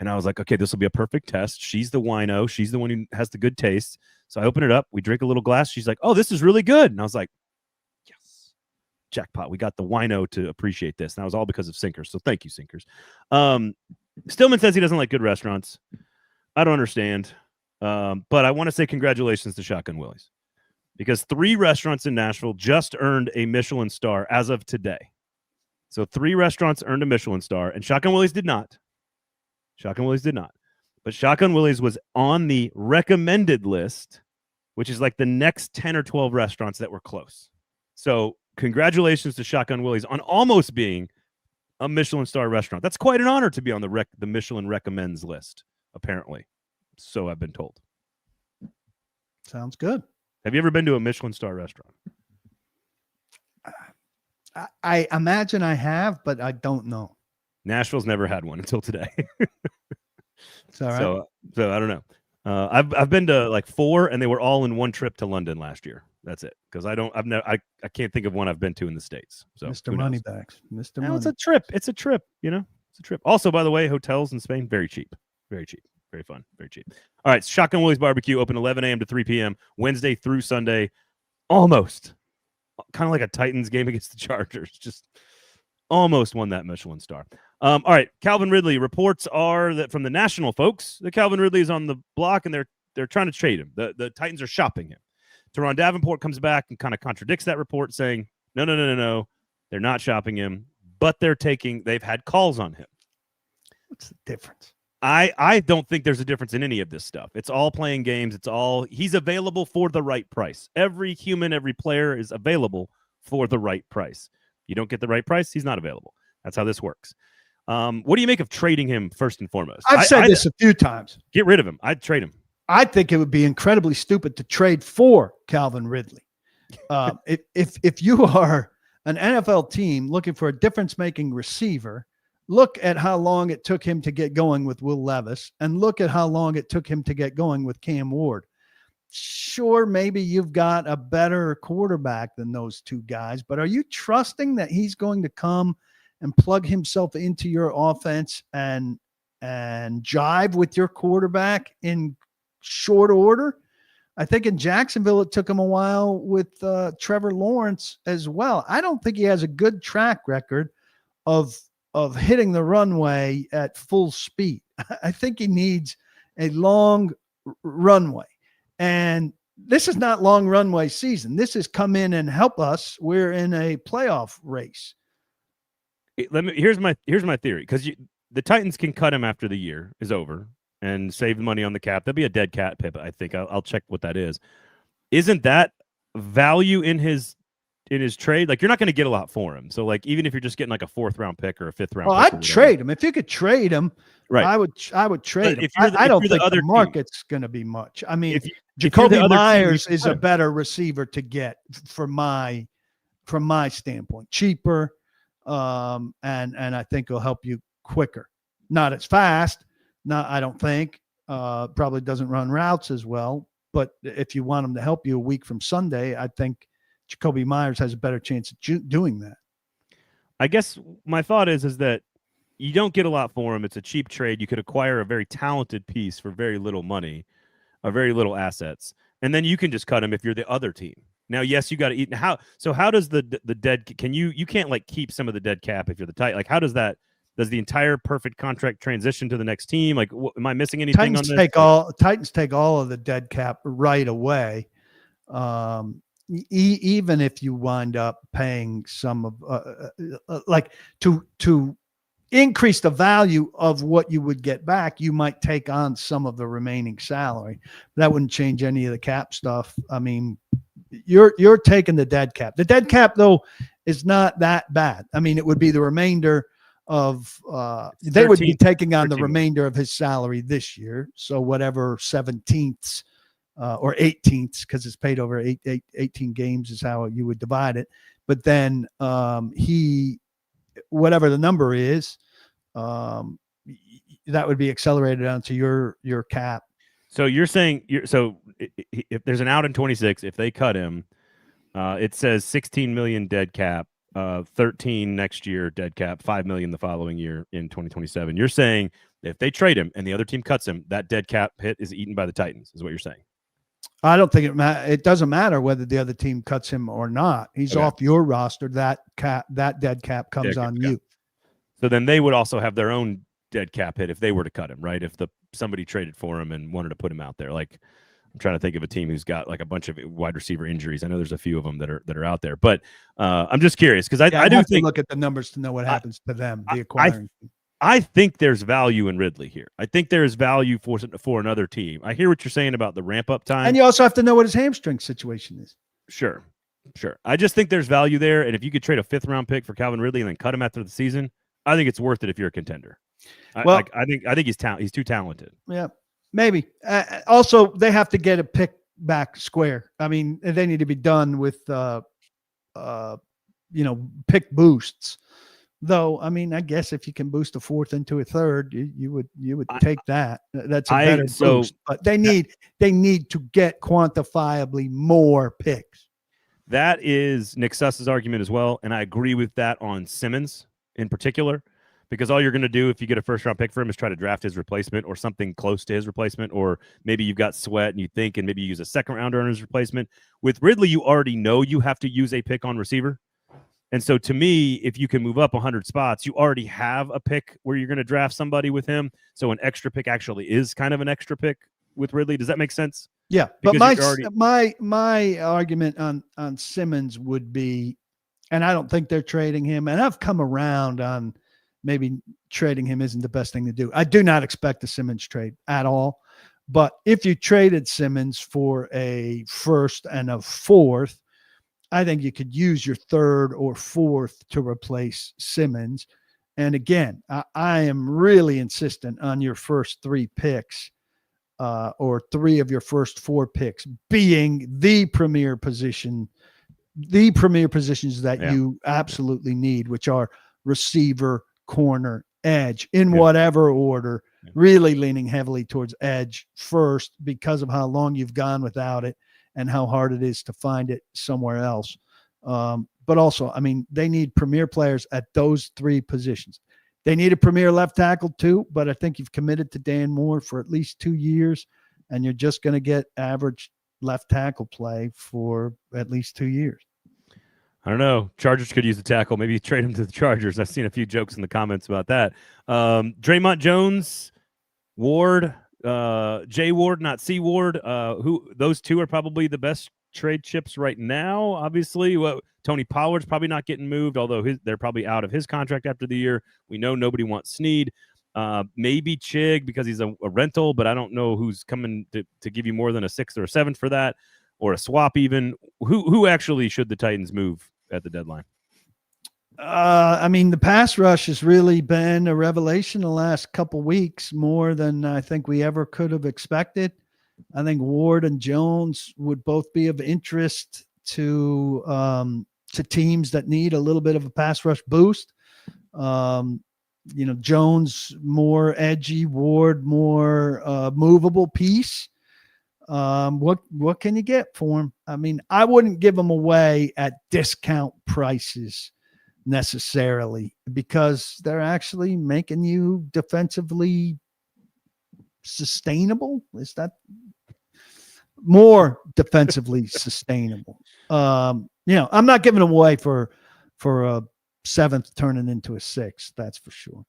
And I was like, okay, this will be a perfect test. She's the wino. She's the one who has the good taste. So I open it up. We drink a little glass. She's like, oh, this is really good. And I was like, yes, jackpot. We got the wino to appreciate this. And that was all because of Sinkers. So thank you, Sinkers. Stillman says he doesn't like good restaurants. I don't understand. But I want to say congratulations to Shotgun Willie's because 3 restaurants in Nashville just earned a Michelin star as of today. So 3 restaurants earned a Michelin star, and Shotgun Willie's did not. But Shotgun Willie's was on the recommended list, which is like the next 10 or 12 restaurants that were close. So congratulations to Shotgun Willie's on almost being a Michelin star restaurant. That's quite an honor to be on the Michelin recommends list, apparently. So I've been told. Sounds good. Have you ever been to a Michelin star restaurant? I imagine I have, but I don't know. Nashville's never had one until today. It's all right. So I don't know. I've been to like 4, and they were all in one trip to London last year. That's it. Because I can't think of one I've been to in the States. So Mr. Moneybags, Mr. No, Money. it's a trip. It's a trip. It's a trip. Also, by the way, hotels in Spain very cheap, very fun, very cheap. All right, Shotgun Willie's Barbecue open 11 a.m. to 3 p.m. Wednesday through Sunday. Almost kind of like a Titans game against the Chargers. Just almost won that Michelin star. All right, Calvin Ridley. Reports are that from the national folks that Calvin Ridley is on the block and they're trying to trade him. The Titans are shopping him. Teron Davenport comes back and kind of contradicts that report, saying, no, they're not shopping him, but they've had calls on him. What's the difference? I don't think there's a difference in any of this stuff. It's all playing games. He's available for the right price. Every human, every player is available for the right price. You don't get the right price, he's not available. That's how this works. What do you make of trading him first and foremost? I've said this a few times. Get rid of him. I'd trade him. I think it would be incredibly stupid to trade for Calvin Ridley. If you are an NFL team looking for a difference-making receiver, look at how long it took him to get going with Will Levis and look at how long it took him to get going with Cam Ward. Sure, maybe you've got a better quarterback than those 2 guys, but are you trusting that he's going to come and plug himself into your offense and jive with your quarterback in short order? I think in Jacksonville, it took him a while with Trevor Lawrence as well. I don't think he has a good track record of hitting the runway at full speed. I think he needs a long runway. And this is not long runway season. This is come in and help us. We're in a playoff race. Here's my theory, because the Titans can cut him after the year is over and save the money on the cap. That'd be a dead cat pip. I think I'll check what that is. Isn't that value in his trade, like you're not going to get a lot for him. So like even if you're just getting like a 4th round pick or a 5th round Well, pick, I'd trade him if you could trade him. right? I would trade him. If I don't you're think the other the market's going to be much. I mean, if you're the Jacoby other team, Myers is a better receiver to get from my standpoint, cheaper, and I think it'll help you quicker. Not as fast. Not, I don't think. Probably doesn't run routes as well. But if you want him to help you a week from Sunday, I think Jacoby Myers has a better chance of doing that. I guess my thought is that you don't get a lot for him. It's a cheap trade. You could acquire a very talented piece for very little money, or very little assets, and then you can just cut him if you're the other team. Now, yes, you got to eat. How does the dead? Can you can't like keep some of the dead cap if you're the tight? Like how does that? Does the entire perfect contract transition to the next team? Like, am I missing anything on this? Titans take all of the dead cap right away. Even if you wind up paying some of like to increase the value of what you would get back, you might take on some of the remaining salary. That wouldn't change any of the cap stuff. I mean, you're taking the dead cap. The dead cap though is not that bad. I mean, it would be the remainder of they would be taking on the remainder of his salary this year. So whatever 17ths or 18ths, because it's paid over 18 games is how you would divide it. But then whatever the number is, that would be accelerated onto your cap. So you're saying if there's an out in 26, if they cut him, it says 16 million dead cap, 13 next year dead cap, 5 million the following year in 2027. You're saying if they trade him and the other team cuts him, that dead cap hit is eaten by the Titans, is what you're saying? I don't think it doesn't matter whether the other team cuts him or not. He's off your roster. That dead cap comes on you. So then they would also have their own dead cap hit if they were to cut him, right? If somebody traded for him and wanted to put him out there. Like I'm trying to think of a team who's got like a bunch of wide receiver injuries. I know there's a few of them that are out there, but I'm just curious because I do think look at the numbers to know what happens to them. The acquiring. I think there's value in Ridley here. I think there is value for another team. I hear what you're saying about the ramp up time, and you also have to know what his hamstring situation is. Sure. I just think there's value there, and if you could trade a 5th round pick for Calvin Ridley and then cut him after the season, I think it's worth it if you're a contender. I think he's too talented. Yeah, maybe. Also, they have to get a pick back square. I mean, they need to be done with pick boosts. Though, I mean, I guess if you can boost a 4th into a 3rd, you would take that. That's a better boost. But they need to get quantifiably more picks. That is Nick Suss's argument as well, and I agree with that on Simmons in particular, because all you're going to do if you get a 1st round pick for him is try to draft his replacement or something close to his replacement, or maybe you've got Sweat and you think and maybe you use a 2nd rounder on his replacement. With Ridley, you already know you have to use a pick on receiver. And so to me, if you can move up 100 spots, you already have a pick where you're going to draft somebody with him. So an extra pick actually is kind of an extra pick with Ridley. Does that make sense? Yeah. Because but my argument on Simmons would be, and I don't think they're trading him, and I've come around on maybe trading him isn't the best thing to do. I do not expect a Simmons trade at all. But if you traded Simmons for a 1st and a 4th, I think you could use your 3rd or 4th to replace Simmons. And again, I am really insistent on your first 3 picks or 3 of your first 4 picks being the premier positions that you absolutely need, which are receiver, corner, edge in whatever order, really leaning heavily towards edge first because of how long you've gone without it and how hard it is to find it somewhere else. But also, I mean, they need premier players at those 3 positions. They need a premier left tackle too, but I think you've committed to Dan Moore for at least 2 years, and you're just going to get average left tackle play for at least 2 years. I don't know. Chargers could use a tackle. Maybe trade him to the Chargers. I've seen a few jokes in the comments about that. Draymond Jones, Ward, J Ward, not C Ward. Those 2 are probably the best trade chips right now. Obviously, Tony Pollard's probably not getting moved, although they're probably out of his contract after the year. We know nobody wants Snead. Maybe Chig because he's a rental, but I don't know who's coming to give you more than a 6th or a 7th for that. or a swap even? Who actually should the Titans move at the deadline? I mean, the pass rush has really been a revelation the last couple weeks, more than I think we ever could have expected. I think Ward and Jones would both be of interest to teams that need a little bit of a pass rush boost. Jones more edgy, Ward more movable piece. What can you get for him? I mean, I wouldn't give them away at discount prices necessarily, because they're actually making you defensively sustainable. Is that more defensively sustainable? I'm not giving them away for a 7th turning into a 6th. That's for sure.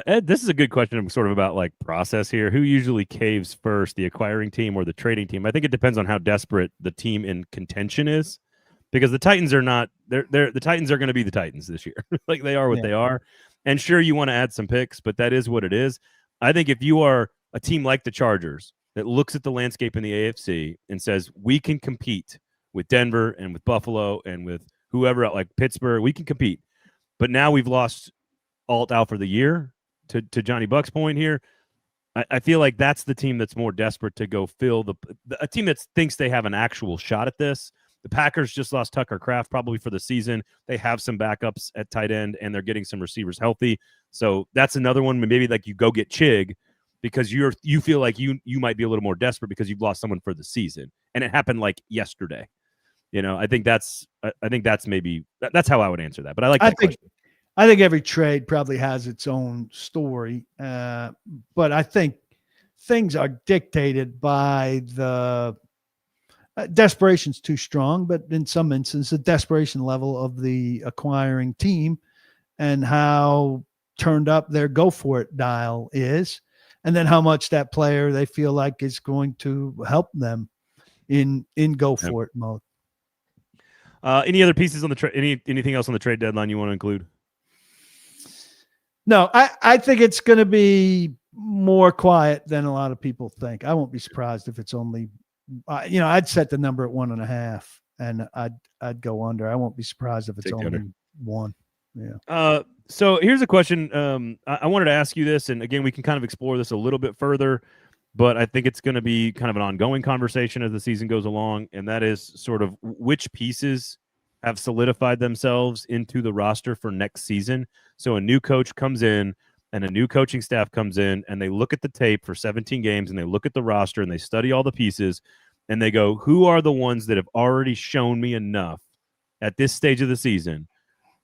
Ed, this is a good question sort of about like process here. Who usually caves first, the acquiring team or the trading team? I think it depends on how desperate the team in contention is, because the Titans are not the Titans are going to be the Titans this year. Like they are what they are. And sure, you want to add some picks, but that is what it is. I think if you are a team like the Chargers that looks at the landscape in the AFC and says, we can compete with Denver and with Buffalo and with whoever, like Pittsburgh, we can compete. But now we've lost Alt out for the year, to Johnny Buck's point here. I feel like that's the team that's more desperate to go fill a team that thinks they have an actual shot at this. The Packers just lost Tucker Kraft probably for the season. They have some backups at tight end, and they're getting some receivers healthy. So that's another one. Maybe like you go get Chig because you feel like you might be a little more desperate because you've lost someone for the season, and it happened like yesterday. I think that's maybe that's how I would answer that. But I think every trade probably has its own story, but I think things are dictated by the desperation's too strong, but in some instances, the desperation level of the acquiring team and how turned up their go for it dial is, and then how much that player they feel like is going to help them in go for it mode. Any other pieces on the anything else on the trade deadline you want to include? No, I think it's going to be more quiet than a lot of people think. I won't be surprised if it's only, I'd set the number at 1.5, and I'd go under. I won't be surprised if it's only under 1. Yeah. So here's a question. I wanted to ask you this, and again, we can kind of explore this a little bit further, but I think it's going to be kind of an ongoing conversation as the season goes along, and that is sort of which pieces have solidified themselves into the roster for next season. So a new coach comes in and a new coaching staff comes in, and they look at the tape for 17 games, and they look at the roster, and they study all the pieces, and they go, who are the ones that have already shown me enough at this stage of the season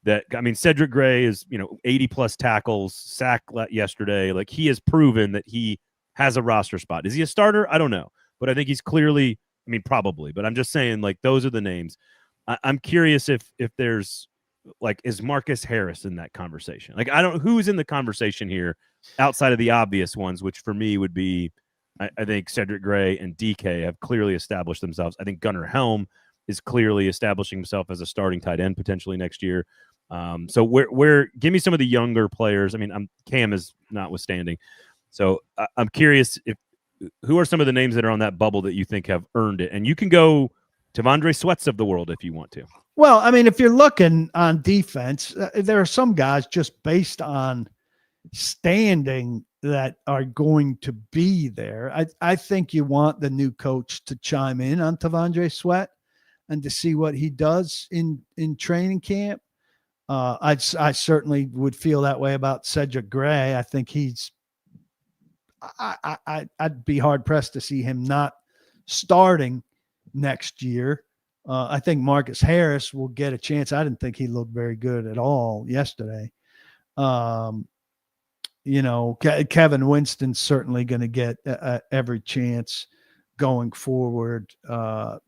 that, I mean, Cedric Gray is, 80-plus tackles, sack yesterday. Like, he has proven that he has a roster spot. Is he a starter? I don't know. But I think he's clearly, probably. But I'm just saying, like, those are the names. I'm curious if there's, like, is Marcus Harris in that conversation? Like, who's in the conversation here outside of the obvious ones, which for me would be, I think Cedric Gray and DK have clearly established themselves. I think Gunnar Helm is clearly establishing himself as a starting tight end potentially next year. So where give me some of the younger players. Cam is notwithstanding. So I'm curious who are some of the names that are on that bubble that you think have earned it? And you can go Tavondre Sweats of the world if you want to. Well, if you're looking on defense, there are some guys just based on standing that are going to be there. I think you want the new coach to chime in on Tavondre Sweat and to see what he does in training camp. I certainly would feel that way about Cedric Gray. I think I'd be hard pressed to see him not starting next year. I think Marcus Harris will get a chance. I didn't think he looked very good at all yesterday. Kevin Winston's certainly going to get every chance going forward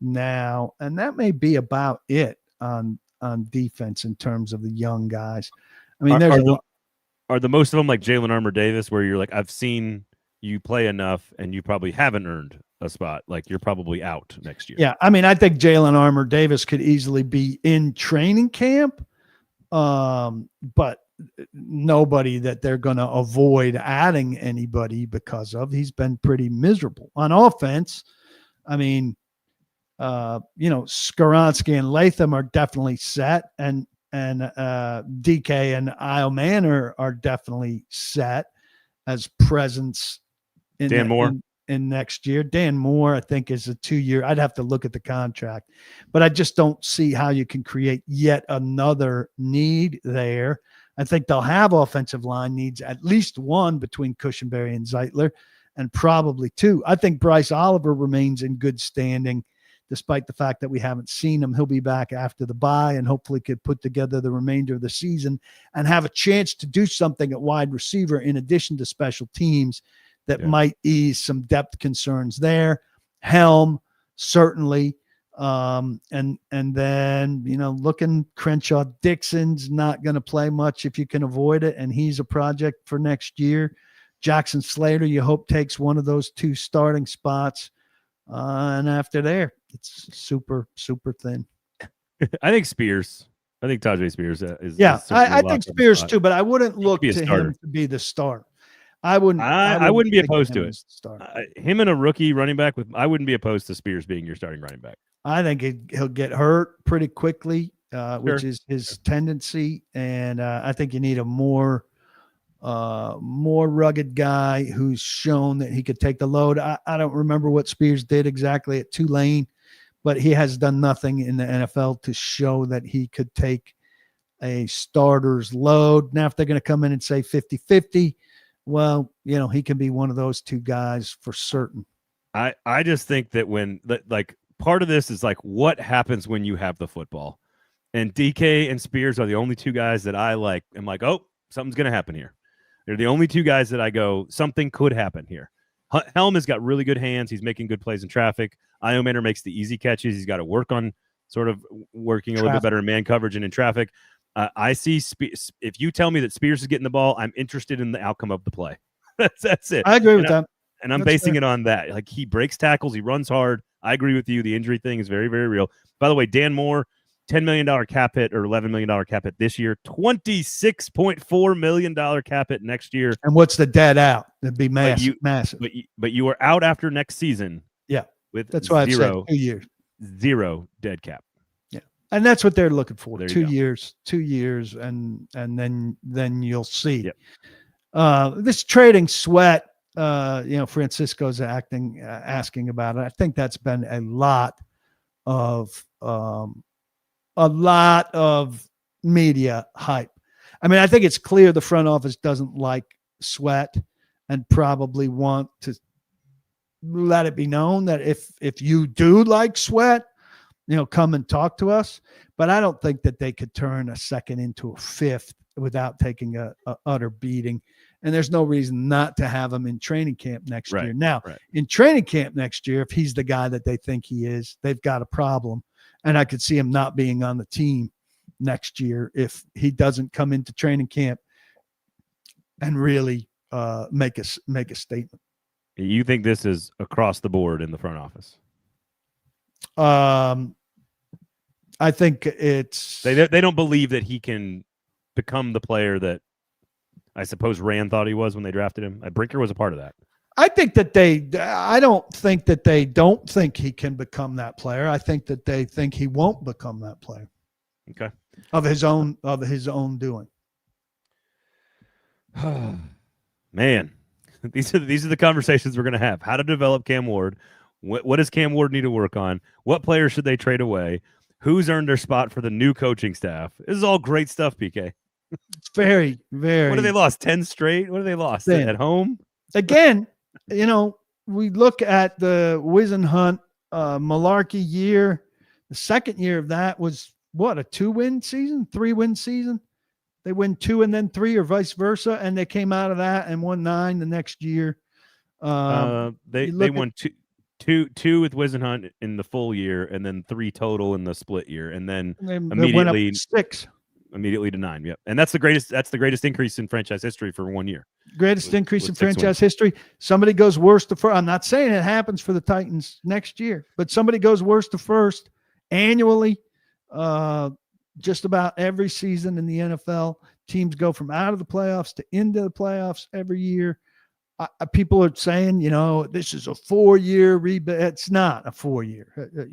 now. And that may be about it on defense in terms of the young guys. Are the most of them like Jalen Armour-Davis, where you're like, I've seen you play enough and you probably haven't earned a spot, like you're probably out next year? Yeah, I think Jalen Armour-Davis could easily be in training camp, but nobody that they're going to avoid adding anybody because of. He's been pretty miserable on offense. Skoronski and Latham are definitely set, and DK and Isle Manor are definitely set as presence Dan Moore. in next year. Dan Moore, I think, is a 2-year. I'd have to look at the contract, but I just don't see how you can create yet another need there. I think they'll have offensive line needs, at least one between Cushenberry and Zeitler, and probably two. I think Bryce Oliver remains in good standing, despite the fact that we haven't seen him. He'll be back after the bye and hopefully could put together the remainder of the season and have a chance to do something at wide receiver in addition to special teams that might ease some depth concerns there. Helm, certainly. And then, looking Crenshaw, Dixon's not going to play much if you can avoid it, and he's a project for next year. Jackson Slater, you hope, takes one of those two starting spots. And after there, it's super, super thin. I think Spears. I think Tajay Spears is. Yeah, I think Spears too, but I wouldn't look to him to be the starter. I wouldn't be opposed to it. Him and a rookie running back I wouldn't be opposed to Spears being your starting running back. I think he'll get hurt pretty quickly, which is his tendency, and I think you need a more rugged guy who's shown that he could take the load. I don't remember what Spears did exactly at Tulane, but he has done nothing in the NFL to show that he could take a starter's load. Now, if they're going to come in and say 50-50, well, he can be one of those two guys for certain. I just think that part of this is what happens when you have the football, and DK and Spears are the only two guys that I like. I'm like, oh, something's going to happen here. They're the only two guys that I go, something could happen here. Helm has got really good hands. He's making good plays in traffic. Iomander makes the easy catches. He's got to work on sort of working a little bit better in man coverage and in traffic. I see if you tell me that Spears is getting the ball, I'm interested in the outcome of the play. That's it. I agree with that. And I'm basing it on that. He breaks tackles. He runs hard. I agree with you. The injury thing is very, very real. By the way, Dan Moore, $10 million cap hit or $11 million cap hit this year, $26.4 million cap hit next year. And what's the debt out? It'd be massive. But you are out after next season. Yeah. That's why I've said 2 years. Zero dead cap. Yeah. And that's what they're looking for. There 2 years, and then you'll see. Yep. This trading Sweat, Francisco's asking about it. I think that's been a lot of media hype. I mean, I think it's clear the front office doesn't like Sweat and probably want to let it be known that if you do like Sweat, come and talk to us. But I don't think that they could turn a second into a fifth without taking a utter beating. And there's no reason not to have him in training camp next year. Now, in training camp next year, if he's the guy that they think he is, they've got a problem. And I could see him not being on the team next year if he doesn't come into training camp and really make a statement. You think this is across the board in the front office? I think it's they don't believe that he can become the player that I suppose Rand thought he was when they drafted him. Brinker was a part of that. I don't think that they don't think he can become that player. I think that they think he won't become that player. Okay. Of his own doing. Man, these are the conversations we're going to have. How to develop Cam Ward. What does Cam Ward need to work on? What players should they trade away? Who's earned their spot for the new coaching staff? This is all great stuff, PK. It's very, very. What have they lost? 10 straight? What have they lost? At home? Again, we look at the Wisenhunt malarkey year. The second year of that was what, a 2-win season, 3-win season? They win 2 and then 3 or vice versa. And they came out of that and won 9 the next year. They won two with Wisenhunt in the full year and then 3 total in the split year. And then immediately went up to 6. Immediately to 9. Yep. And that's the greatest increase in franchise history for 1 year. Greatest increase in franchise history. Somebody goes worst to first. I'm not saying it happens for the Titans next year, but somebody goes worst to first annually. Just about every season in the NFL, teams go from out of the playoffs to into the playoffs every year. People are saying, this is a 4-year rebuild. It's not a 4-year.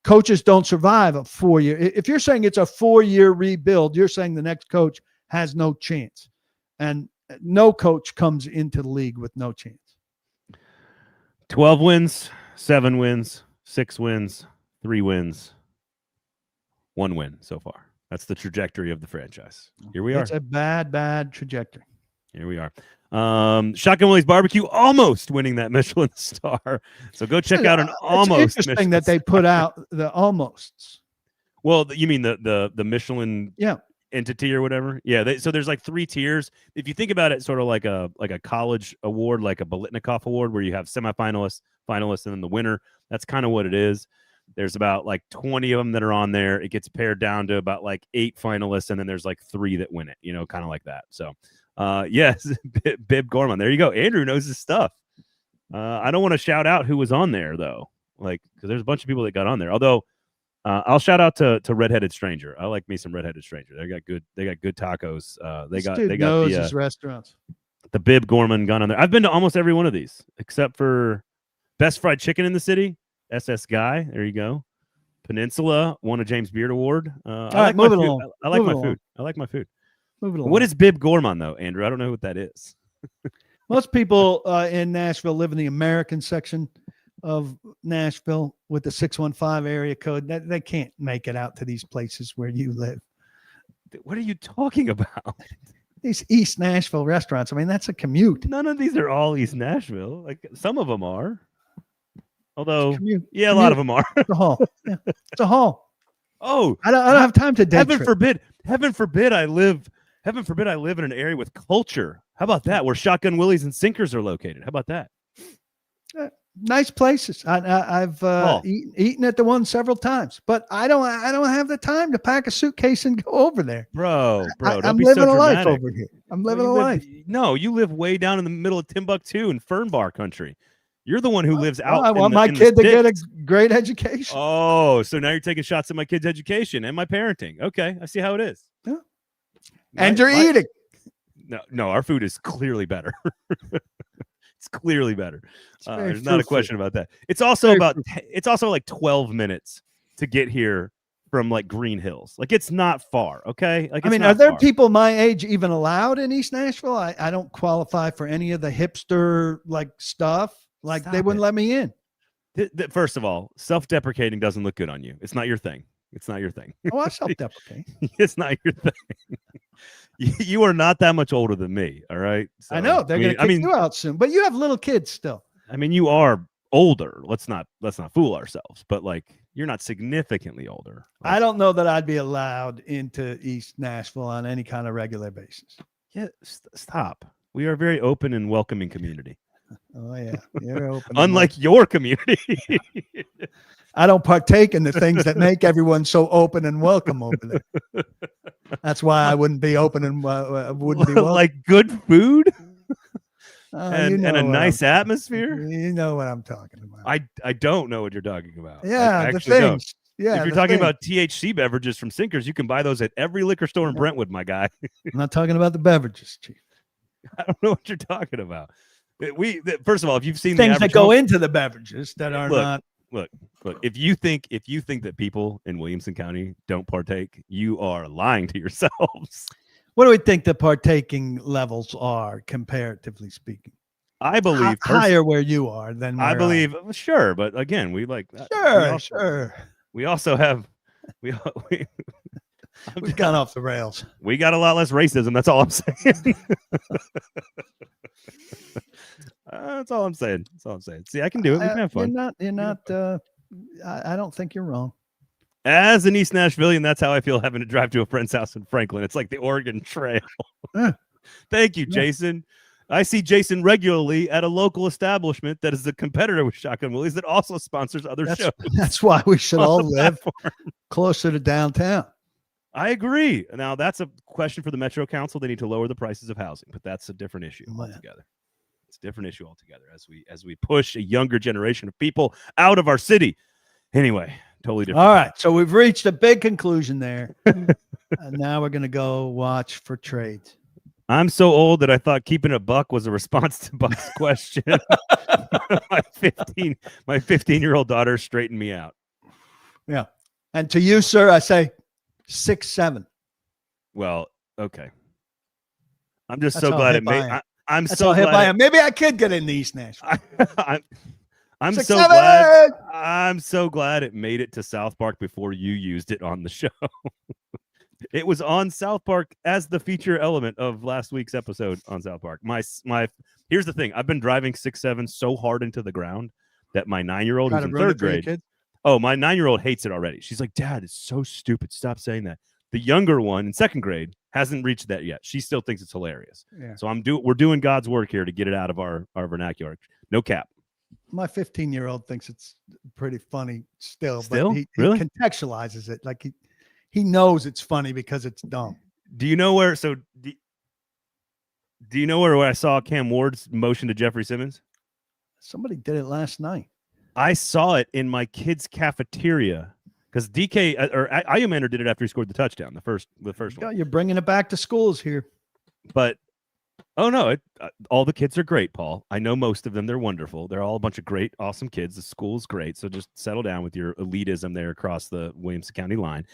coaches don't survive a 4-year. If you're saying it's a 4-year rebuild, you're saying the next coach has no chance. And no coach comes into the league with no chance. 12 wins, 7 wins, 6 wins, 3 wins, 1 win so far. That's the trajectory of the franchise. Here we are. It's a bad trajectory. Here we are. Shotgun Willie's Barbecue almost winning that Michelin star. So go check out an almost. It's interesting that they put out the almosts. Well, you mean the Michelin Yeah. entity or whatever? Yeah. So there's like 3 tiers. If you think about it, sort of like a college award, like a Bolitnikoff award, where you have semifinalists, finalists, and then the winner. That's kind of what it is. There's about like 20 of them that are on there. It gets pared down to about like 8 finalists, and then there's like 3 that win it. Kind of like that. So. Yes, Bib Gorman. There you go. Andrew knows his stuff. I don't want to shout out who was on there though, like because there's a bunch of people that got on there. Although I'll shout out to Redheaded Stranger. I like me some Redheaded Stranger. They got good tacos. They got his restaurants. The Bib Gorman gun on there. I've been to almost every one of these except for Best Fried Chicken in the City. SS Guy. There you go. Peninsula won a James Beard Award. I like my food. I like my food. I like my food. What is Bib Gorman, though, Andrew? I don't know what that is. Most people in Nashville live in the American section of Nashville with the 615 area code. They can't make it out to these places where you live. What are you talking about? These East Nashville restaurants. I mean, that's a commute. None of these are all East Nashville. Like some of them are. Although, commute. A lot of them are. It's a haul. Yeah. It's a haul. Oh, I don't have time to day Heaven trip. forbid I live in an area with culture. How about that? Where Shotgun Willies and Sinkers are located. How about that? Nice places. I've eaten at the one several times, but I don't have the time to pack a suitcase and go over there. Bro, I'm living a life over here. I'm living a life. No, you live way down in the middle of Timbuktu and Fernbar country. You're the one who lives out. I want my kid to get a great education. Oh, so now you're taking shots at my kid's education and my parenting. Okay, I see how it is. Yeah. And you're eating. No, our food is clearly better. It's clearly better. There's not a question about that. It's also like 12 minutes to get here from like Green Hills. Like it's not far. Okay. Like, are there people my age even allowed in East Nashville? I don't qualify for any of the hipster like stuff. Like Stop they wouldn't let me in. First of all, self-deprecating doesn't look good on you. It's not your thing. It's not your thing. Oh, I self-deprecate. It's not your thing. You are not that much older than me. All right. So, I know they're going to kick you out soon, but you have little kids still. I mean, you are older. Let's not fool ourselves. But like, you're not significantly older. Like, I don't know that I'd be allowed into East Nashville on any kind of regular basis. Yeah. Stop. We are a very open and welcoming community. Oh yeah, you're open. Unlike your community. I don't partake in the things that make everyone so open and welcome over there. That's why I wouldn't be open and wouldn't be welcome. Like good food and a nice atmosphere. You know what I'm talking about. I don't know what you're talking about. Yeah, the things. Don't. Yeah, if you're talking about THC beverages from Sinkers, you can buy those at every liquor store in Brentwood, my guy. I'm not talking about the beverages, Chief. I don't know what you're talking about. First of all, if you've seen things that go into the beverages that are not. Look, if you think that people in Williamson County don't partake, you are lying to yourselves. What do we think the partaking levels are, comparatively speaking? I believe higher where you are than where I believe. Sure, but again, we like sure. We also have we've gone off the rails. We got a lot less racism. That's all I'm saying. That's all I'm saying. See, I can do it. We can have fun. You're not. I don't think you're wrong. As an East Nashvilleian, that's how I feel having to drive to a friend's house in Franklin. It's like the Oregon Trail. Thank you, Jason. I see Jason regularly at a local establishment that is a competitor with Shotgun Willie's that also sponsors other shows. That's why we should all live closer to downtown. I agree. Now, that's a question for the Metro Council. They need to lower the prices of housing, but that's a different issue altogether. It's a different issue altogether as we push a younger generation of people out of our city. Anyway, totally different. All right, so we've reached a big conclusion there. And now we're going to go watch for trades. I'm so old that I thought keeping a buck was a response to Buck's question. My 15-year-old daughter straightened me out. Yeah. And to you, sir, I say 6'7". Well, okay. I'm just That's so how glad hip it made. I am. I'm That's so how hip glad. I am. Maybe I could get in the East Nashville. I'm 6'7". so glad. I'm so glad it made it to South Park before you used it on the show. It was on South Park as the feature element of last week's episode on South Park. My here's the thing. I've been driving 6'7" so hard into the ground that my 9-year-old who's in third grade. Oh, my 9-year-old hates it already. She's like, Dad, it's so stupid. Stop saying that. The younger one in second grade hasn't reached that yet. She still thinks it's hilarious. Yeah. So we're doing God's work here to get it out of our vernacular. No cap. My 15-year-old thinks it's pretty funny still, Still? but he Really? contextualizes it. Like he knows it's funny because it's dumb. Do you know where? So do you know where I saw Cam Ward's motion to Jeffrey Simmons? Somebody did it last night. I saw it in my kid's cafeteria because DK or Ayumander did it after he scored the touchdown, the first one. You're bringing it back to schools here. But oh no, all the kids are great, Paul. I know most of them. They're wonderful. They're all a bunch of great, awesome kids. The school's great. So just settle down with your elitism there across the Williamson County line.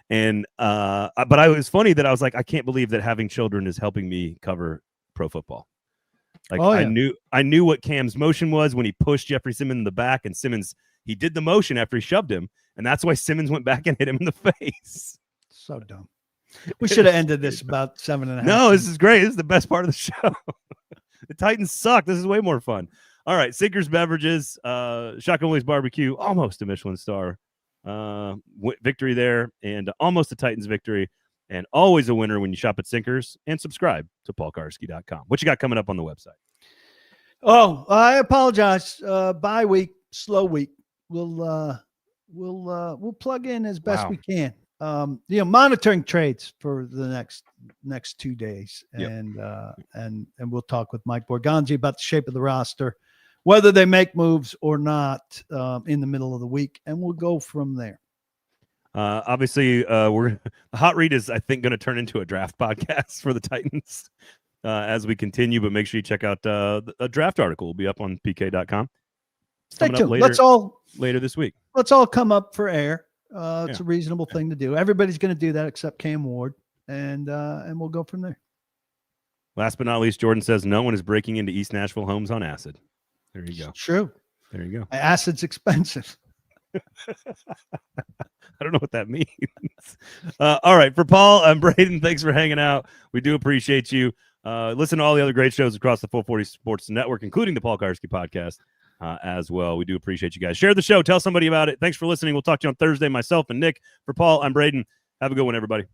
And but it was funny that I was like, I can't believe that having children is helping me cover pro football. Like I knew what Cam's motion was when he pushed Jeffrey Simmons in the back, and Simmons, he did the motion after he shoved him, and that's why Simmons went back and hit him in the face. So dumb. We should have ended this about 7.5. No, this is great. This is the best part of the show. The Titans suck. This is way more fun. All right, Sinkers Beverages, Shotgun Willie's Barbecue, almost a Michelin star victory there, and almost a Titans victory. And always a winner when you shop at Sinkers, and subscribe to paulkarski.com. What you got coming up on the website? Oh, I apologize. Bye week, slow week. We'll plug in as best we can. Monitoring trades for the next 2 days, and we'll talk with Mike Borgonzi about the shape of the roster, whether they make moves or not in the middle of the week, and we'll go from there. Obviously, the hot read is, I think, going to turn into a draft podcast for the Titans as we continue. But make sure you check out a draft article. Will be up on PK.com. Stay tuned. Later this week. Let's all come up for air. It's a reasonable thing to do. Everybody's going to do that except Cam Ward, and we'll go from there. Last but not least, Jordan says no one is breaking into East Nashville homes on acid. There you go. True. There you go. Acid's expensive. I don't know what that means. All right. For Paul, I'm Braden. Thanks for hanging out. We do appreciate you. Listen to all the other great shows across the 440 Sports Network, including the Paul Karski podcast as well. We do appreciate you guys. Share the show. Tell somebody about it. Thanks for listening. We'll talk to you on Thursday. Myself and Nick. For Paul, I'm Braden. Have a good one, everybody.